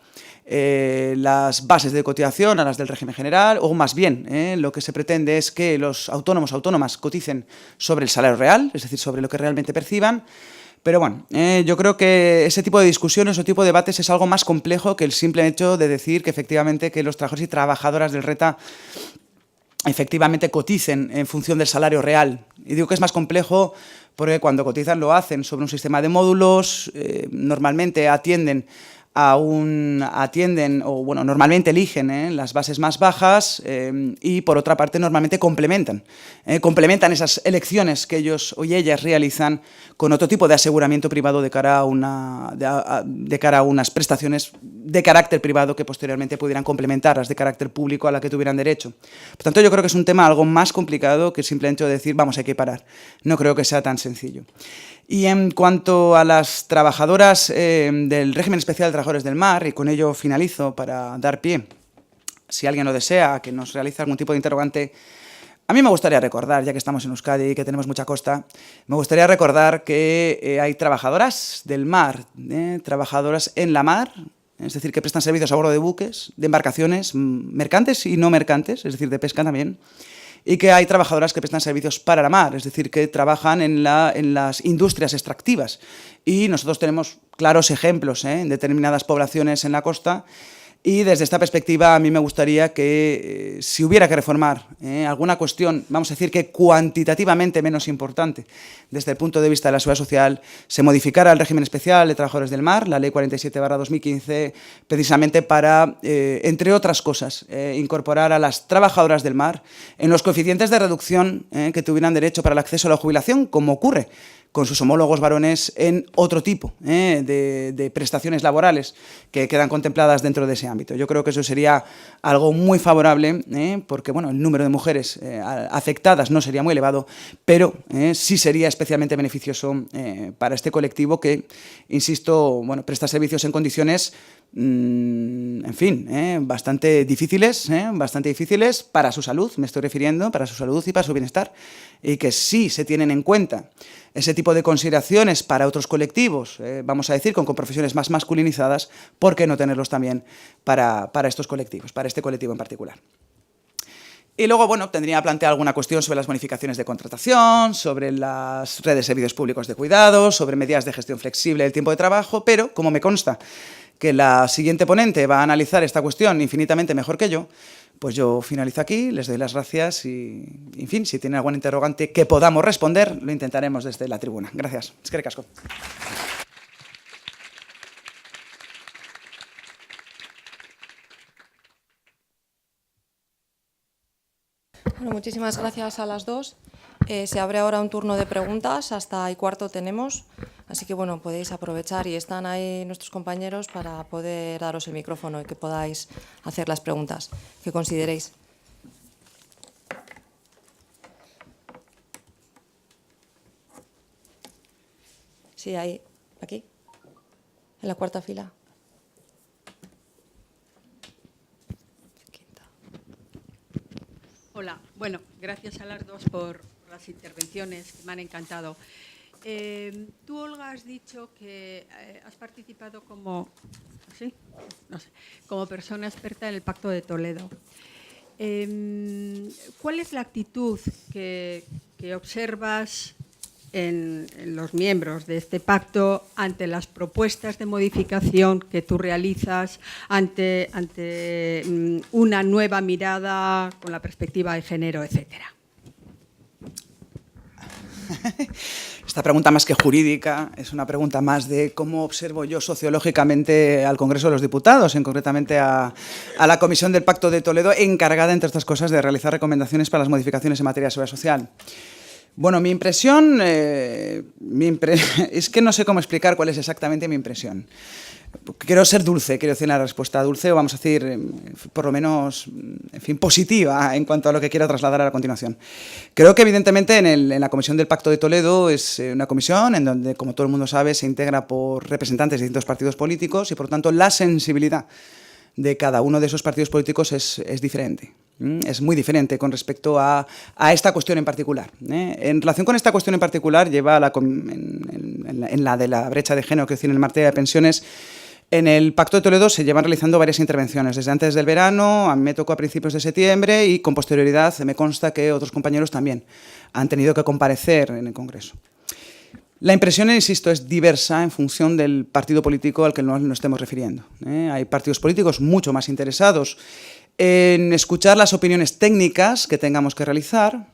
las bases de cotización a las del régimen general, o más bien lo que se pretende es que los autónomos autónomas coticen sobre el salario real, es decir, sobre lo que realmente perciban. Pero bueno, yo creo que ese tipo de discusiones o tipo de debates es algo más complejo que el simple hecho de decir que efectivamente que los trabajadores y trabajadoras del RETA efectivamente coticen en función del salario real. Y digo que es más complejo porque cuando cotizan lo hacen sobre un sistema de módulos, normalmente normalmente eligen las bases más bajas y, por otra parte, normalmente complementan esas elecciones que ellos y ellas realizan con otro tipo de aseguramiento privado de cara a unas prestaciones de carácter privado que posteriormente pudieran complementar las de carácter público a la que tuvieran derecho. Por tanto, yo creo que es un tema algo más complicado que simplemente decir vamos a equiparar. No creo que sea tan sencillo. Y en cuanto a las trabajadoras del régimen especial de trabajadores del mar, y con ello finalizo para dar pie, si alguien lo desea, que nos realice algún tipo de interrogante, a mí me gustaría recordar, ya que estamos en Euskadi y que tenemos mucha costa, me gustaría recordar que hay trabajadoras del mar, trabajadoras en la mar, es decir, que prestan servicios a bordo de buques, de embarcaciones mercantes y no mercantes, es decir, de pesca también, y que hay trabajadoras que prestan servicios para la mar, es decir, que trabajan en las industrias extractivas. Y nosotros tenemos claros ejemplos en determinadas poblaciones en la costa. Y desde esta perspectiva a mí me gustaría que si hubiera que reformar alguna cuestión, vamos a decir que cuantitativamente menos importante desde el punto de vista de la seguridad social, se modificara el régimen especial de trabajadores del mar, la ley 47/2015, precisamente para, entre otras cosas, incorporar a las trabajadoras del mar en los coeficientes de reducción que tuvieran derecho para el acceso a la jubilación, como ocurre con sus homólogos varones en otro tipo de prestaciones laborales que quedan contempladas dentro de ese ámbito. Yo creo que eso sería algo muy favorable, porque bueno, el número de mujeres afectadas no sería muy elevado, pero sí sería especialmente beneficioso para este colectivo que, insisto, bueno, presta servicios en condiciones, en fin, bastante difíciles para su salud, me estoy refiriendo, para su salud y para su bienestar, y que sí se tienen en cuenta ese tipo de consideraciones para otros colectivos, vamos a decir, con profesiones más masculinizadas, ¿por qué no tenerlos también para estos colectivos, para este colectivo en particular? Y luego, bueno, tendría planteado alguna cuestión sobre las bonificaciones de contratación, sobre las redes de servicios públicos de cuidados, sobre medidas de gestión flexible del tiempo de trabajo, pero, como me consta que la siguiente ponente va a analizar esta cuestión infinitamente mejor que yo, pues yo finalizo aquí, les doy las gracias y, en fin, si tienen algún interrogante que podamos responder, lo intentaremos desde la tribuna. Gracias. Eskerrik asko. Bueno, muchísimas gracias a las dos. Se abre ahora un turno de preguntas, hasta y cuarto tenemos, así que bueno, podéis aprovechar y están ahí nuestros compañeros para poder daros el micrófono y que podáis hacer las preguntas que consideréis. Sí, ahí, aquí, en la cuarta fila. Hola, bueno, gracias a las dos por las intervenciones que me han encantado. Tú, Olga, has dicho que has participado como, ¿sí? No sé, como persona experta en el Pacto de Toledo. ¿Cuál es la actitud que observas en los miembros de este pacto ante las propuestas de modificación que tú realizas, ante una nueva mirada con la perspectiva de género, etcétera? Esta pregunta, más que jurídica, es una pregunta más de cómo observo yo sociológicamente al Congreso de los Diputados, concretamente a la Comisión del Pacto de Toledo, encargada, entre otras cosas, de realizar recomendaciones para las modificaciones en materia de seguridad social. Bueno, mi impresión es que no sé cómo explicar cuál es exactamente mi impresión. Quiero ser dulce, quiero decir una respuesta dulce, o vamos a decir, por lo menos, en fin, positiva en cuanto a lo que quiero trasladar a la continuación. Creo que, evidentemente, en la Comisión del Pacto de Toledo es una comisión en donde, como todo el mundo sabe, se integra por representantes de distintos partidos políticos y, por tanto, la sensibilidad de cada uno de esos partidos políticos es diferente. Es muy diferente con respecto a esta cuestión en particular. En relación con esta cuestión en particular, lleva en la de la brecha de género, que es decir, en materia de pensiones, en el Pacto de Toledo se llevan realizando varias intervenciones, desde antes del verano, a mí me tocó a principios de septiembre y con posterioridad me consta que otros compañeros también han tenido que comparecer en el Congreso. La impresión, insisto, es diversa en función del partido político al que nos estemos refiriendo. Hay partidos políticos mucho más interesados en escuchar las opiniones técnicas que tengamos que realizar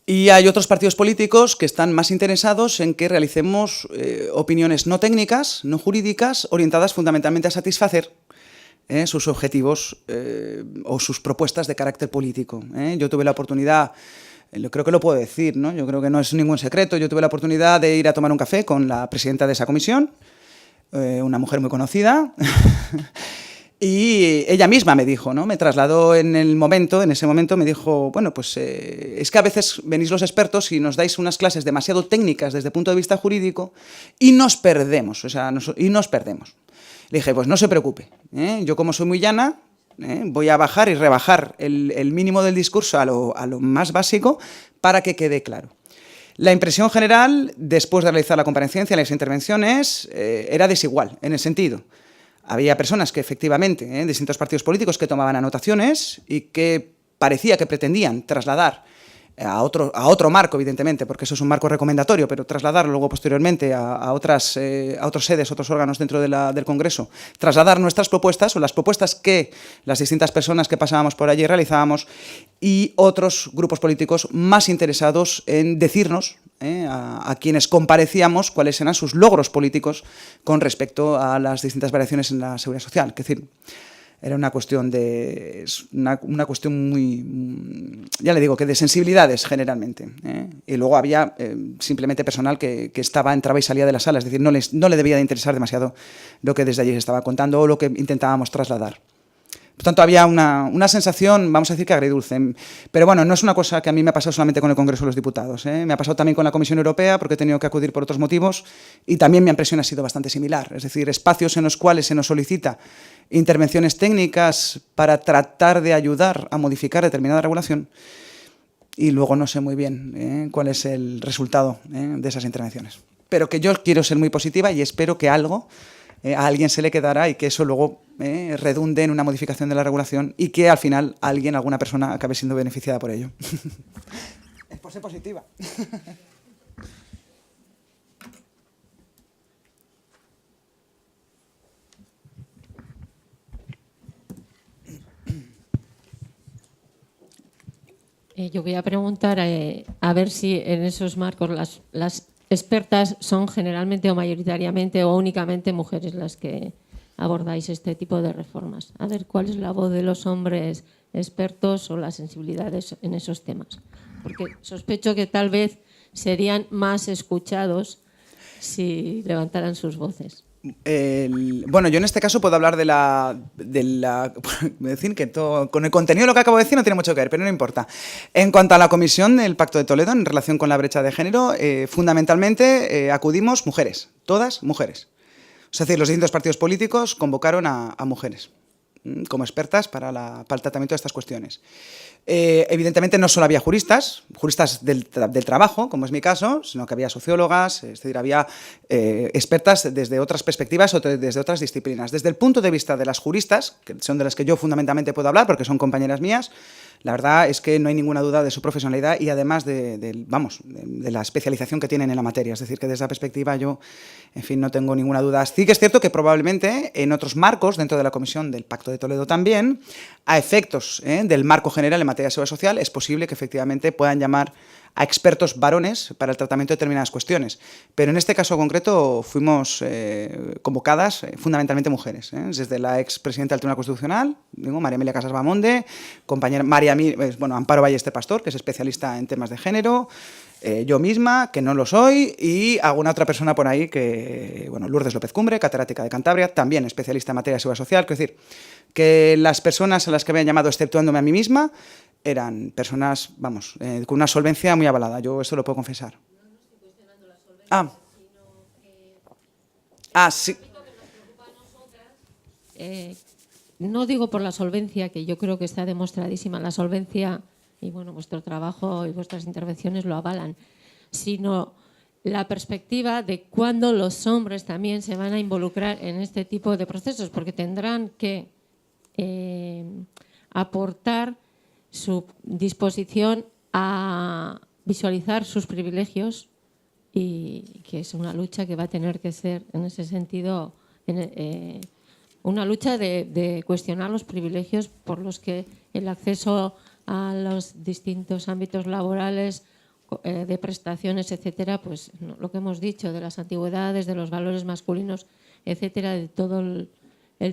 y hay otros partidos políticos que están más interesados en que realicemos opiniones no técnicas, no jurídicas, orientadas fundamentalmente a satisfacer sus objetivos o sus propuestas de carácter político. Yo tuve la oportunidad, creo que lo puedo decir, ¿no? Yo creo que no es ningún secreto, yo tuve la oportunidad de ir a tomar un café con la presidenta de esa comisión, una mujer muy conocida, y ella misma me dijo, ¿no? Me trasladó en ese momento me dijo, bueno, pues es que a veces venís los expertos y nos dais unas clases demasiado técnicas desde el punto de vista jurídico y nos perdemos, Le dije, pues no se preocupe, yo como soy muy llana, voy a bajar y rebajar el mínimo del discurso a lo más básico para que quede claro. La impresión general, después de realizar la comparecencia, las intervenciones, era desigual, en el sentido. Había personas que efectivamente, de distintos partidos políticos, que tomaban anotaciones y que parecía que pretendían trasladar a otro marco, evidentemente, porque eso es un marco recomendatorio, pero trasladarlo luego posteriormente a otras sedes, otros órganos dentro del Congreso, trasladar nuestras propuestas o las propuestas que las distintas personas que pasábamos por allí realizábamos, y otros grupos políticos más interesados en decirnos a quienes comparecíamos cuáles eran sus logros políticos con respecto a las distintas variaciones en la seguridad social. Es decir, Era una cuestión una cuestión muy, ya le digo, que de sensibilidades generalmente. Y luego había simplemente personal que entraba y salía de la sala, es decir, no le debía de interesar demasiado lo que desde allí se estaba contando o lo que intentábamos trasladar. Por tanto, había una sensación, vamos a decir que agridulce. Pero bueno, no es una cosa que a mí me ha pasado solamente con el Congreso de los Diputados. Me ha pasado también con la Comisión Europea, porque he tenido que acudir por otros motivos, y también mi impresión ha sido bastante similar. Es decir, espacios en los cuales se nos solicita intervenciones técnicas para tratar de ayudar a modificar determinada regulación, y luego no sé muy bien cuál es el resultado de esas intervenciones. Pero que yo quiero ser muy positiva y espero que algo a alguien se le quedará y que eso luego redunde en una modificación de la regulación y que al final alguna persona acabe siendo beneficiada por ello. Es por ser positiva. Yo voy a preguntar a ver si en esos marcos las expertas son generalmente o mayoritariamente o únicamente mujeres las que abordáis este tipo de reformas. A ver cuál es la voz de los hombres expertos o las sensibilidades en esos temas. Porque sospecho que tal vez serían más escuchados si levantaran sus voces. Bueno, yo en este caso puedo hablar de la decir que con el contenido de lo que acabo de decir no tiene mucho que ver, pero no importa. En cuanto a la comisión del Pacto de Toledo en relación con la brecha de género, fundamentalmente acudimos mujeres, todas mujeres. Es decir, los distintos partidos políticos convocaron a mujeres como expertas para el tratamiento de estas cuestiones. Evidentemente no solo había juristas del trabajo, como es mi caso, sino que había sociólogas, es decir, había expertas desde otras perspectivas o desde otras disciplinas. Desde el punto de vista de las juristas, que son de las que yo fundamentalmente puedo hablar porque son compañeras mías, la verdad es que no hay ninguna duda de su profesionalidad y además de la especialización que tienen en la materia. Es decir, que desde esa perspectiva yo, en fin, no tengo ninguna duda. Sí que es cierto que probablemente en otros marcos, dentro de la Comisión del Pacto de Toledo también, a efectos del marco general en materia de seguridad social, es posible que efectivamente puedan llamar a expertos varones para el tratamiento de determinadas cuestiones. Pero en este caso concreto fuimos convocadas fundamentalmente mujeres, desde la expresidenta del Tribunal Constitucional, María Emilia Casas Bamonde, compañera Amparo Ballester Pastor, que es especialista en temas de género, yo misma, que no lo soy, y alguna otra persona por ahí Lourdes López Cumbre, catedrática de Cantabria, también especialista en materia de seguridad social. Quiero decir, que las personas a las que habían llamado, exceptuándome a mí misma, eran personas, con una solvencia muy avalada. Yo eso lo puedo confesar. No estoy cuestionando la solvencia, sí. No digo por la solvencia, que yo creo que está demostradísima, la solvencia, y bueno, vuestro trabajo y vuestras intervenciones lo avalan, sino la perspectiva de cuándo los hombres también se van a involucrar en este tipo de procesos, porque tendrán que aportar su disposición a visualizar sus privilegios y que es una lucha que va a tener que ser, en ese sentido, una lucha de cuestionar los privilegios por los que el acceso a los distintos ámbitos laborales, de prestaciones, etcétera, pues lo que hemos dicho de las antigüedades, de los valores masculinos, etcétera, de todo el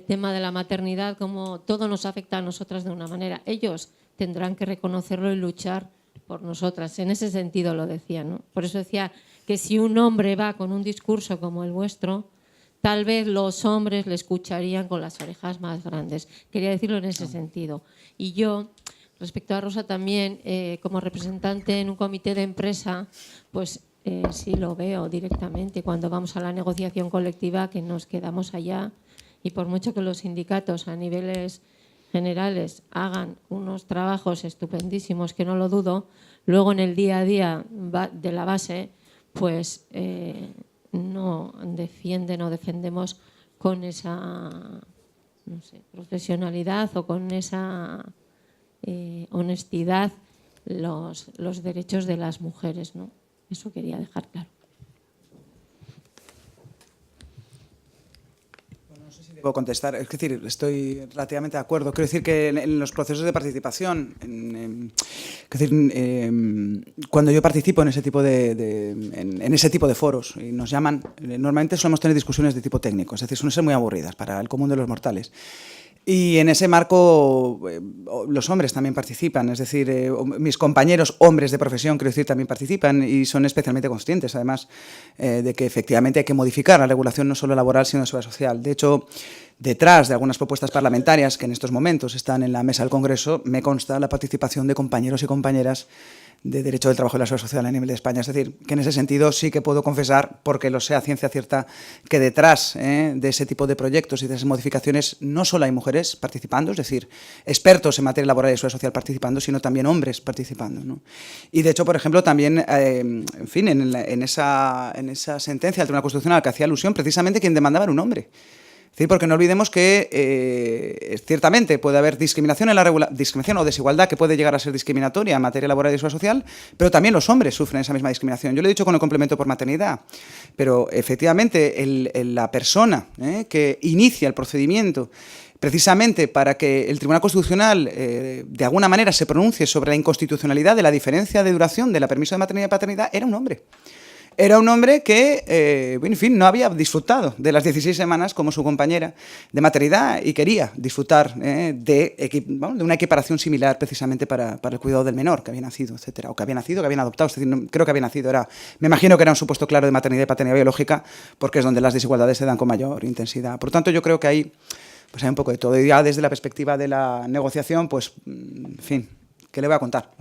tema de la maternidad, como todo nos afecta a nosotras de una manera. Ellos tendrán que reconocerlo y luchar por nosotras. En ese sentido lo decía, ¿no? Por eso decía que si un hombre va con un discurso como el vuestro, tal vez los hombres le escucharían con las orejas más grandes. Quería decirlo en ese sentido. Y yo, respecto a Rosa también, como representante en un comité de empresa, pues sí lo veo directamente cuando vamos a la negociación colectiva, que nos quedamos allá, y por mucho que los sindicatos a niveles generales hagan unos trabajos estupendísimos, que no lo dudo, luego en el día a día de la base, pues no defienden o defendemos con esa profesionalidad o con esa honestidad los derechos de las mujeres, ¿no? Eso quería dejar claro. Debo contestar, es decir, estoy relativamente de acuerdo. Quiero decir que en los procesos de participación, cuando yo participo en ese tipo de foros y nos llaman, normalmente solemos tener discusiones de tipo técnico, es decir, suelen ser muy aburridas para el común de los mortales. Y en ese marco los hombres también participan, es decir, mis compañeros hombres de profesión, quiero decir, también participan y son especialmente conscientes, además, de que efectivamente hay que modificar la regulación no solo laboral, sino de seguridad social. De hecho, detrás de algunas propuestas parlamentarias que en estos momentos están en la mesa del Congreso, me consta la participación de compañeros y compañeras de Derecho del Trabajo y la Seguridad Social a nivel de España. Es decir, que en ese sentido sí que puedo confesar, porque lo sé a ciencia cierta, que detrás de ese tipo de proyectos y de esas modificaciones no solo hay mujeres participando, es decir, expertos en materia laboral y seguridad social participando, sino también hombres participando, ¿no? Y de hecho, por ejemplo, también, en fin, en esa sentencia del Tribunal Constitucional que hacía alusión, precisamente quien demandaba era un hombre. Sí, porque no olvidemos que ciertamente puede haber discriminación discriminación o desigualdad que puede llegar a ser discriminatoria en materia laboral y seguridad social, pero también los hombres sufren esa misma discriminación. Yo lo he dicho con el complemento por maternidad, pero efectivamente la persona que inicia el procedimiento precisamente para que el Tribunal Constitucional de alguna manera se pronuncie sobre la inconstitucionalidad de la diferencia de duración de la permiso de maternidad y paternidad era un hombre. Era un hombre que, en fin, no había disfrutado de las 16 semanas como su compañera de maternidad y quería disfrutar de una equiparación similar precisamente para el cuidado del menor que había nacido, etcétera, o que había nacido, que habían adoptado. Es decir, creo que había nacido. Me imagino que era un supuesto claro de maternidad y paternidad biológica porque es donde las desigualdades se dan con mayor intensidad. Por lo tanto, yo creo que ahí pues hay un poco de todo. Y ya desde la perspectiva de la negociación, pues, en fin, ¿qué le voy a contar?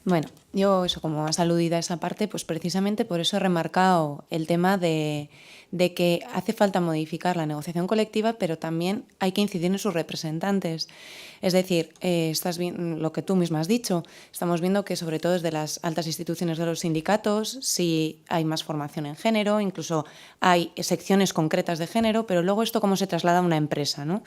Bueno, yo eso, como has aludido a esa parte, pues precisamente por eso he remarcado el tema de que hace falta modificar la negociación colectiva, pero también hay que incidir en sus representantes. Es decir, estás bien, lo que tú misma has dicho, estamos viendo que sobre todo desde las altas instituciones de los sindicatos sí hay más formación en género, incluso hay secciones concretas de género, pero luego esto cómo se traslada a una empresa, ¿no?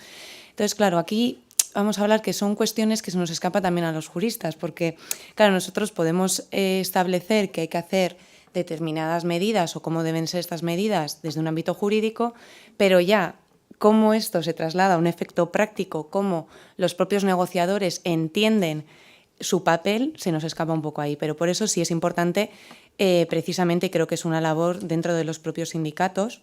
Entonces, claro, aquí vamos a hablar que son cuestiones que se nos escapa también a los juristas, porque, claro, nosotros podemos establecer que hay que hacer determinadas medidas o cómo deben ser estas medidas desde un ámbito jurídico, pero ya cómo esto se traslada a un efecto práctico, cómo los propios negociadores entienden su papel, se nos escapa un poco ahí. Pero por eso sí es importante, precisamente creo que es una labor dentro de los propios sindicatos,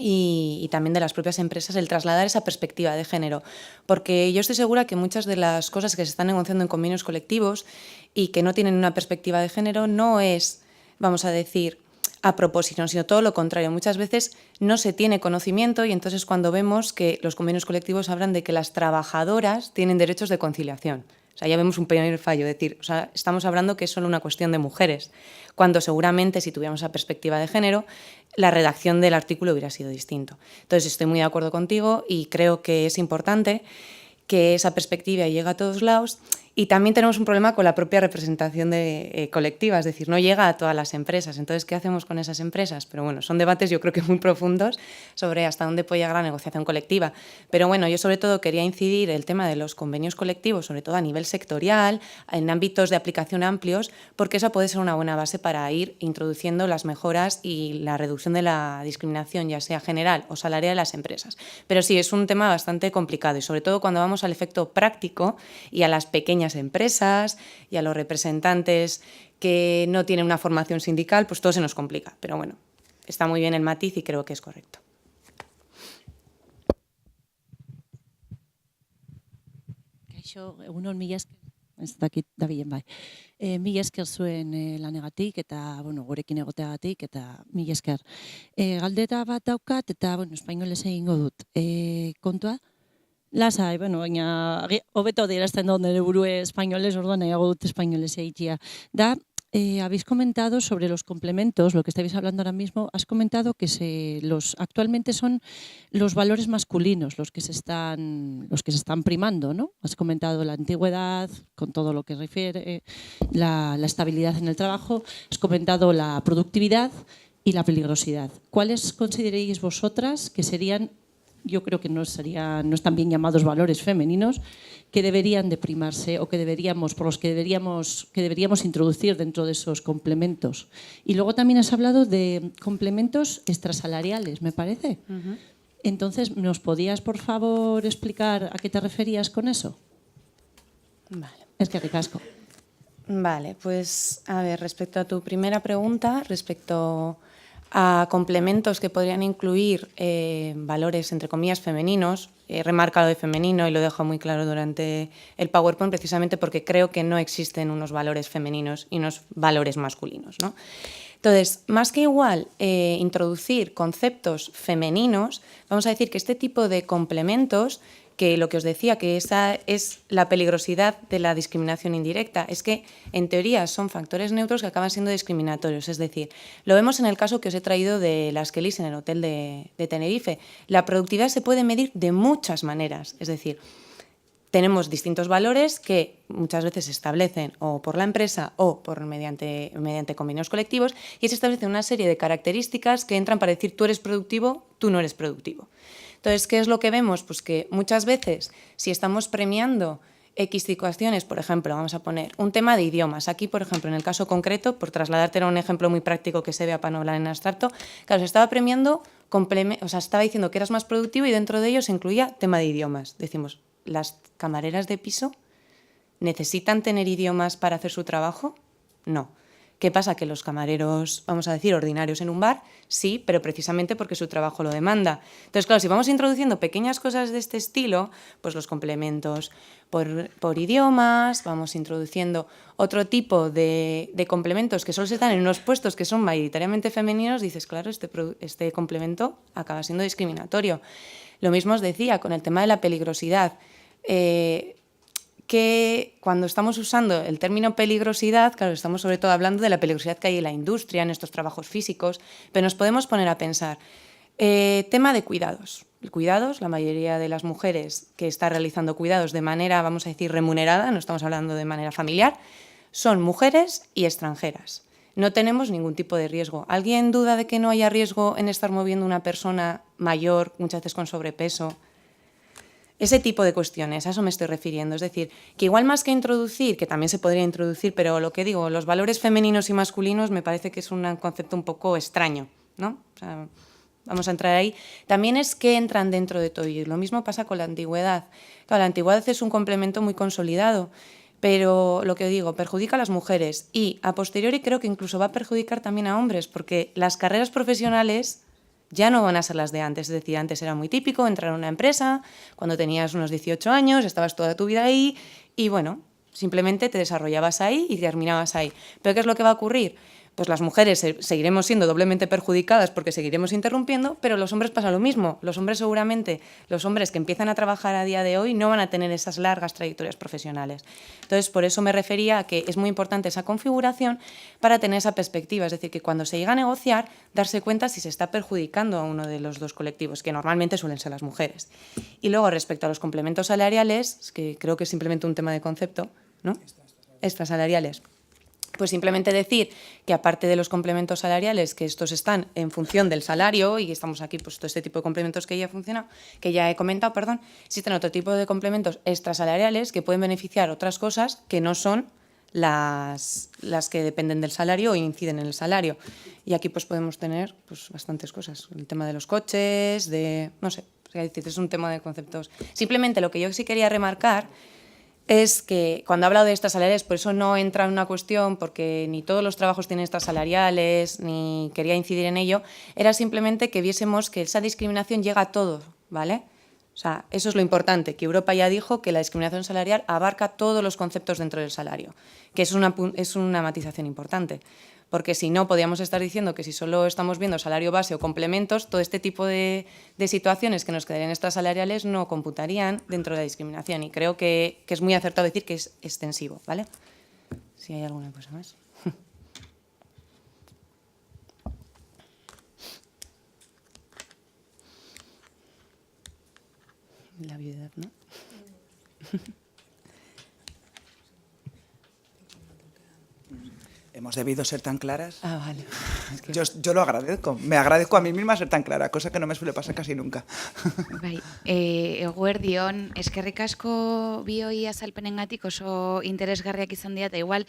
y también de las propias empresas el trasladar esa perspectiva de género, porque yo estoy segura que muchas de las cosas que se están negociando en convenios colectivos y que no tienen una perspectiva de género no es, vamos a decir, a propósito, sino todo lo contrario. Muchas veces no se tiene conocimiento y entonces cuando vemos que los convenios colectivos hablan de que las trabajadoras tienen derechos de conciliación. O sea, ya vemos un primer fallo, es decir, o sea, estamos hablando que es solo una cuestión de mujeres, cuando seguramente si tuviéramos esa perspectiva de género, la redacción del artículo hubiera sido distinto. Entonces, estoy muy de acuerdo contigo y creo que es importante que esa perspectiva llegue a todos lados. Y también tenemos un problema con la propia representación colectiva, es decir, no llega a todas las empresas. Entonces, ¿qué hacemos con esas empresas? Pero bueno, son debates yo creo que muy profundos sobre hasta dónde puede llegar la negociación colectiva. Pero bueno, yo sobre todo quería incidir el tema de los convenios colectivos, sobre todo a nivel sectorial, en ámbitos de aplicación amplios, porque esa puede ser una buena base para ir introduciendo las mejoras y la reducción de la discriminación, ya sea general o salarial, de las empresas. Pero sí, es un tema bastante complicado y sobre todo cuando vamos al efecto práctico y a las pequeñas empresas y a los representantes que no tienen una formación sindical, pues todo se nos complica. Pero bueno, está muy bien el matiz y creo que es correcto. Kaixo, egunon mila esker, ez dakit dabilen bai. Mila esker zuen lanegatik eta, bueno, gurekin egoteagatik eta mila esker. Galdera bat daukat eta, bueno, espainolez egingo dut. Kontua? Lasai, bueno, baina hobeto adierazten dut nire burue españoles, orduan nahiago dut españoles egitea. Da, habéis comentado sobre los complementos, lo que estáis hablando ahora mismo, has comentado que actualmente son los valores masculinos los que se están primando, ¿no? Has comentado la antigüedad, con todo lo que refiere, la estabilidad en el trabajo, has comentado la productividad y la peligrosidad. ¿Cuáles consideréis vosotras que serían, yo creo que no están bien llamados valores femeninos, que deberían de primarse o que deberíamos introducir dentro de esos complementos? Y luego también has hablado de complementos extrasalariales, me parece. Entonces, ¿nos podías, por favor, explicar a qué te referías con eso? Vale. Es que ricasco. Vale, pues a ver, respecto a tu primera pregunta, respecto a complementos que podrían incluir valores, entre comillas, femeninos. He remarcado de femenino y lo dejo muy claro durante el PowerPoint precisamente porque creo que no existen unos valores femeninos y unos valores masculinos, ¿no? Entonces, más que igual introducir conceptos femeninos, vamos a decir que este tipo de complementos, que lo que os decía, que esa es la peligrosidad de la discriminación indirecta, es que en teoría son factores neutros que acaban siendo discriminatorios. Es decir, lo vemos en el caso que os he traído de las Kellys en el hotel de Tenerife. La productividad se puede medir de muchas maneras, es decir, tenemos distintos valores que muchas veces se establecen o por la empresa o mediante convenios colectivos y se establecen una serie de características que entran para decir tú eres productivo, tú no eres productivo. Entonces, ¿qué es lo que vemos? Pues que muchas veces si estamos premiando X situaciones, por ejemplo, vamos a poner un tema de idiomas. Aquí, por ejemplo, en el caso concreto, por trasladarte a un ejemplo muy práctico que se vea para no hablar en abstracto, claro, se estaba premiando, estaba diciendo que eras más productivo y dentro de ello se incluía tema de idiomas. Decimos, ¿las camareras de piso necesitan tener idiomas para hacer su trabajo? No. ¿Qué pasa? Que los camareros, vamos a decir, ordinarios en un bar, sí, pero precisamente porque su trabajo lo demanda. Entonces, claro, si vamos introduciendo pequeñas cosas de este estilo, pues los complementos por idiomas, vamos introduciendo otro tipo de complementos que solo se dan en unos puestos que son mayoritariamente femeninos, dices, claro, este complemento acaba siendo discriminatorio. Lo mismo os decía con el tema de la peligrosidad. Que cuando estamos usando el término peligrosidad, claro, estamos sobre todo hablando de la peligrosidad que hay en la industria, en estos trabajos físicos, pero nos podemos poner a pensar. Tema de cuidados. Cuidados, la mayoría de las mujeres que está realizando cuidados de manera, vamos a decir, remunerada, no estamos hablando de manera familiar, son mujeres y extranjeras. No tenemos ningún tipo de riesgo. ¿Alguien duda de que no haya riesgo en estar moviendo una persona mayor, muchas veces con sobrepeso? Ese tipo de cuestiones, a eso me estoy refiriendo. Es decir, que igual más que introducir, que también se podría introducir, pero lo que digo, los valores femeninos y masculinos me parece que es un concepto un poco extraño, ¿no? O sea, vamos a entrar ahí. También es que entran dentro de todo ello. Lo mismo pasa con la antigüedad. Claro, la antigüedad es un complemento muy consolidado, pero lo que digo, perjudica a las mujeres y a posteriori creo que incluso va a perjudicar también a hombres, porque las carreras profesionales ya no van a ser las de antes. Es decir, antes era muy típico entrar a una empresa, cuando tenías unos 18 años, estabas toda tu vida ahí y, bueno, simplemente te desarrollabas ahí y terminabas ahí. ¿Pero qué es lo que va a ocurrir? Pues las mujeres seguiremos siendo doblemente perjudicadas porque seguiremos interrumpiendo, pero los hombres pasa lo mismo. Los hombres seguramente, los hombres que empiezan a trabajar a día de hoy no van a tener esas largas trayectorias profesionales. Entonces, por eso me refería a que es muy importante esa configuración para tener esa perspectiva. Es decir, que cuando se llega a negociar, darse cuenta si se está perjudicando a uno de los dos colectivos, que normalmente suelen ser las mujeres. Y luego, respecto a los complementos salariales, que creo que es simplemente un tema de concepto, ¿no? Extrasalariales. Pues simplemente decir que aparte de los complementos salariales, que estos están en función del salario y estamos aquí pues todo este tipo de complementos que ya he comentado, existen otro tipo de complementos extrasalariales que pueden beneficiar otras cosas que no son las que dependen del salario o inciden en el salario. Y aquí pues podemos tener pues bastantes cosas. El tema de los coches, no sé, es un tema de conceptos. Simplemente lo que yo sí quería remarcar es que cuando he hablado de extras salariales, por eso no entra en una cuestión, porque ni todos los trabajos tienen extras salariales, ni quería incidir en ello, era simplemente que viésemos que esa discriminación llega a todo, ¿vale? O sea, eso es lo importante, que Europa ya dijo que la discriminación salarial abarca todos los conceptos dentro del salario, que es una matización importante. Porque si no, podríamos estar diciendo que si solo estamos viendo salario base o complementos, todo este tipo de situaciones que nos quedarían extrasalariales no computarían dentro de la discriminación. Y creo que es muy acertado decir que es extensivo, ¿vale? Si hay alguna cosa más. La viudedad, ¿no? Hemos debido ser tan claras. Ah, vale. Yo lo agradezco. Me agradezco a mí misma ser tan clara, cosa que no me suele pasar casi nunca. Bai, Eguerdion, eskerrik asko bioi azalpenengatik oso interesgarriak izan dira, eta igual,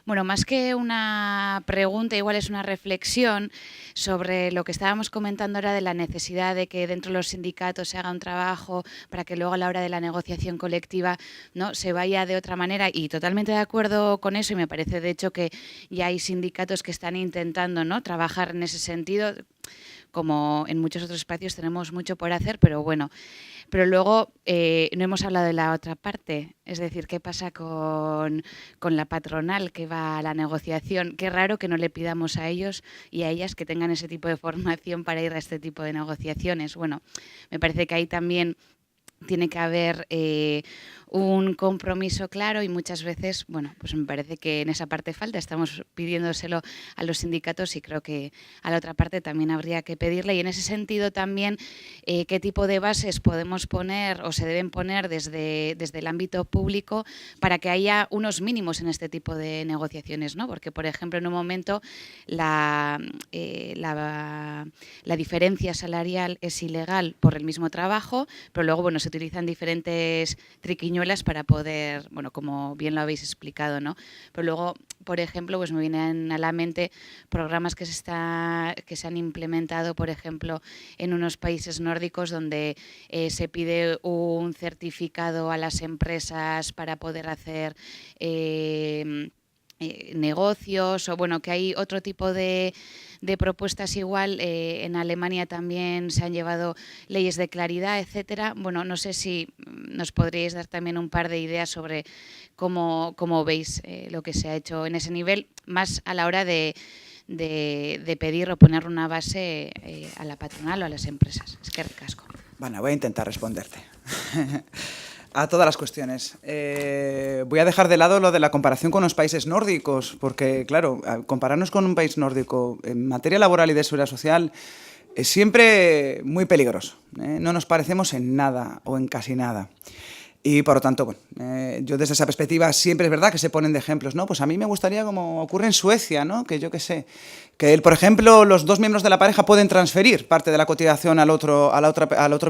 bueno, más que una pregunta, igual es una reflexión sobre lo que estábamos comentando ahora de la necesidad de que dentro de los sindicatos se haga un trabajo para que luego a la hora de la negociación colectiva, ¿no?, se vaya de otra manera, y totalmente de acuerdo con eso, y me parece de hecho que ya hay sindicatos que están intentando, ¿no?, trabajar en ese sentido. Como en muchos otros espacios tenemos mucho por hacer, pero bueno. Pero luego no hemos hablado de la otra parte, es decir, qué pasa con la patronal que va a la negociación. Qué raro que no le pidamos a ellos y a ellas que tengan ese tipo de formación para ir a este tipo de negociaciones. Bueno, me parece que ahí también tiene que haber un compromiso claro, y muchas veces, bueno, pues me parece que en esa parte falta. Estamos pidiéndoselo a los sindicatos y creo que a la otra parte también habría que pedirle. Y en ese sentido también, qué tipo de bases podemos poner o se deben poner desde el ámbito público para que haya unos mínimos en este tipo de negociaciones, ¿no? Porque, por ejemplo, en un momento la diferencia salarial es ilegal por el mismo trabajo, pero luego, bueno, se utilizan diferentes triquiñuelas para poder, bueno, como bien lo habéis explicado, ¿no? Pero luego, por ejemplo, pues me vienen a la mente programas que se han implementado, por ejemplo, en unos países nórdicos donde se pide un certificado a las empresas para poder hacer negocios, o bueno, que hay otro tipo de propuestas igual. En Alemania también se han llevado leyes de claridad, etcétera. Bueno, no sé si nos podríais dar también un par de ideas sobre cómo veis lo que se ha hecho en ese nivel, más a la hora de pedir o poner una base a la patronal o a las empresas. Es que ricasco. Bueno, voy a intentar responderte a todas las cuestiones. Voy a dejar de lado lo de la comparación con los países nórdicos, porque, claro, compararnos con un país nórdico en materia laboral y de seguridad social es siempre muy peligroso. No nos parecemos en nada o en casi nada. Y, por lo tanto, bueno, yo desde esa perspectiva siempre es verdad que se ponen de ejemplos, ¿no? Pues a mí me gustaría, como ocurre en Suecia, ¿no?, que yo qué sé, que, por ejemplo, los dos miembros de la pareja pueden transferir parte de la cotización al otro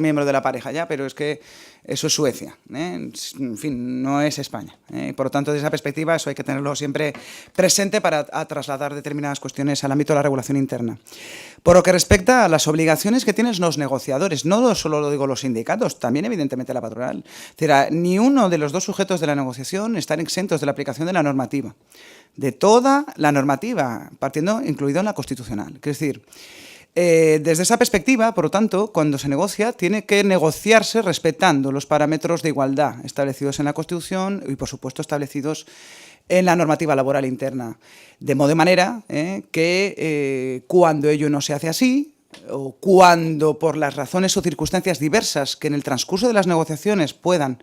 miembro de la pareja, ya, pero es que eso es Suecia, ¿eh? En fin, no es España, ¿eh? Por lo tanto, desde esa perspectiva, eso hay que tenerlo siempre presente para trasladar determinadas cuestiones al ámbito de la regulación interna. Por lo que respecta a las obligaciones que tienen los negociadores, no solo lo digo los sindicatos, también evidentemente la patronal. Es decir, ni uno de los dos sujetos de la negociación están exentos de la aplicación de la normativa, de toda la normativa, partiendo incluido en la constitucional. Es decir, desde esa perspectiva, por lo tanto, cuando se negocia, tiene que negociarse respetando los parámetros de igualdad establecidos en la Constitución y, por supuesto, establecidos en la normativa laboral interna. De modo y manera que cuando ello no se hace así, o cuando por las razones o circunstancias diversas que en el transcurso de las negociaciones puedan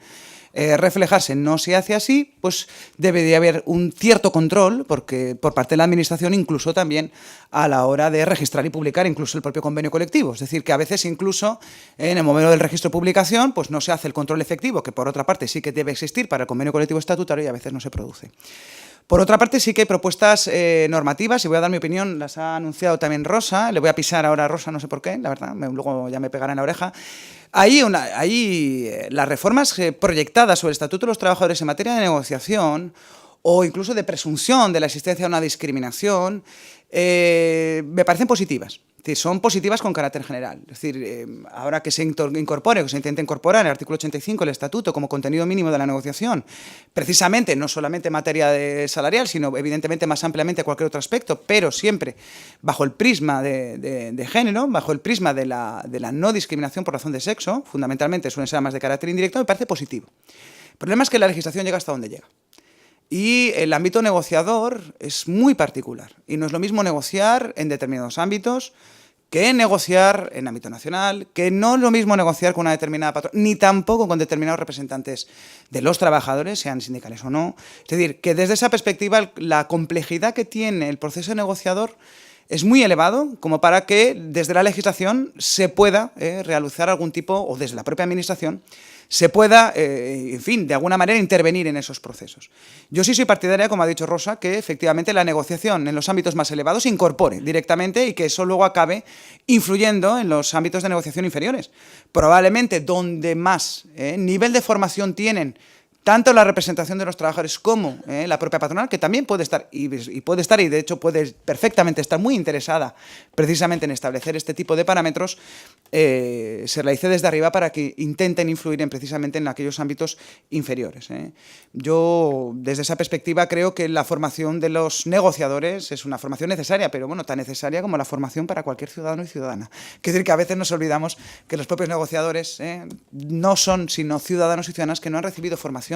reflejarse no se hace así, pues debe de haber un cierto control por parte de la Administración, incluso también a la hora de registrar y publicar incluso el propio convenio colectivo. Es decir, que a veces incluso en el momento del registro de publicación pues no se hace el control efectivo, que por otra parte sí que debe existir para el convenio colectivo estatutario, y a veces no se produce. Por otra parte, sí que hay propuestas normativas, y voy a dar mi opinión, las ha anunciado también Rosa, le voy a pisar ahora a Rosa, no sé por qué, la verdad, luego ya me pegará en la oreja. Hay las reformas proyectadas sobre el Estatuto de los Trabajadores en materia de negociación, o incluso de presunción de la existencia de una discriminación, me parecen positivas. Es decir, son positivas con carácter general. Es decir, ahora que se incorpore, o se intenta incorporar el artículo 85 del Estatuto como contenido mínimo de la negociación, precisamente no solamente en materia salarial, sino evidentemente más ampliamente cualquier otro aspecto, pero siempre bajo el prisma de género, bajo el prisma de la no discriminación por razón de sexo, fundamentalmente suelen ser más de carácter indirecto, me parece positivo. El problema es que la legislación llega hasta donde llega. Y el ámbito negociador es muy particular. Y no es lo mismo negociar en determinados ámbitos que negociar en ámbito nacional, que no es lo mismo negociar con una determinada patronal, ni tampoco con determinados representantes de los trabajadores, sean sindicales o no. Es decir, que desde esa perspectiva la complejidad que tiene el proceso negociador es muy elevado como para que desde la legislación se pueda realizar algún tipo, o desde la propia administración, se pueda, en fin, de alguna manera intervenir en esos procesos. Yo sí soy partidaria, como ha dicho Rosa, que efectivamente la negociación en los ámbitos más elevados se incorpore directamente y que eso luego acabe influyendo en los ámbitos de negociación inferiores. Probablemente donde más nivel de formación tienen tanto la representación de los trabajadores como la propia patronal, que también puede estar, y de hecho puede perfectamente estar muy interesada precisamente en establecer este tipo de parámetros, se realice desde arriba para que intenten influir precisamente en aquellos ámbitos inferiores. Yo, desde esa perspectiva, creo que la formación de los negociadores es una formación necesaria, pero bueno, tan necesaria como la formación para cualquier ciudadano y ciudadana. Quiero decir que a veces nos olvidamos que los propios negociadores no son sino ciudadanos y ciudadanas que no han recibido formación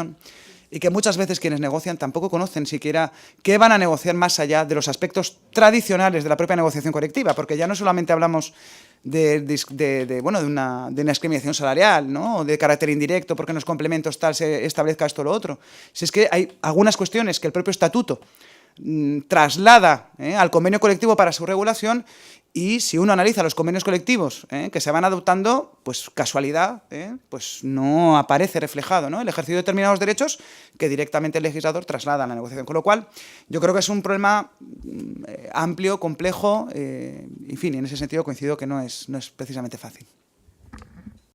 y que muchas veces quienes negocian tampoco conocen siquiera qué van a negociar más allá de los aspectos tradicionales de la propia negociación colectiva, porque ya no solamente hablamos de una discriminación salarial, ¿no? O de carácter indirecto, porque en los complementos tal se establezca esto o lo otro. Si es que hay algunas cuestiones que el propio estatuto traslada al convenio colectivo para su regulación, y si uno analiza los convenios colectivos que se van adoptando, pues casualidad, pues no aparece reflejado, ¿no?, el ejercicio de determinados derechos que directamente el legislador traslada a la negociación. Con lo cual, yo creo que es un problema amplio, complejo, en fin, en ese sentido coincido que no es precisamente fácil.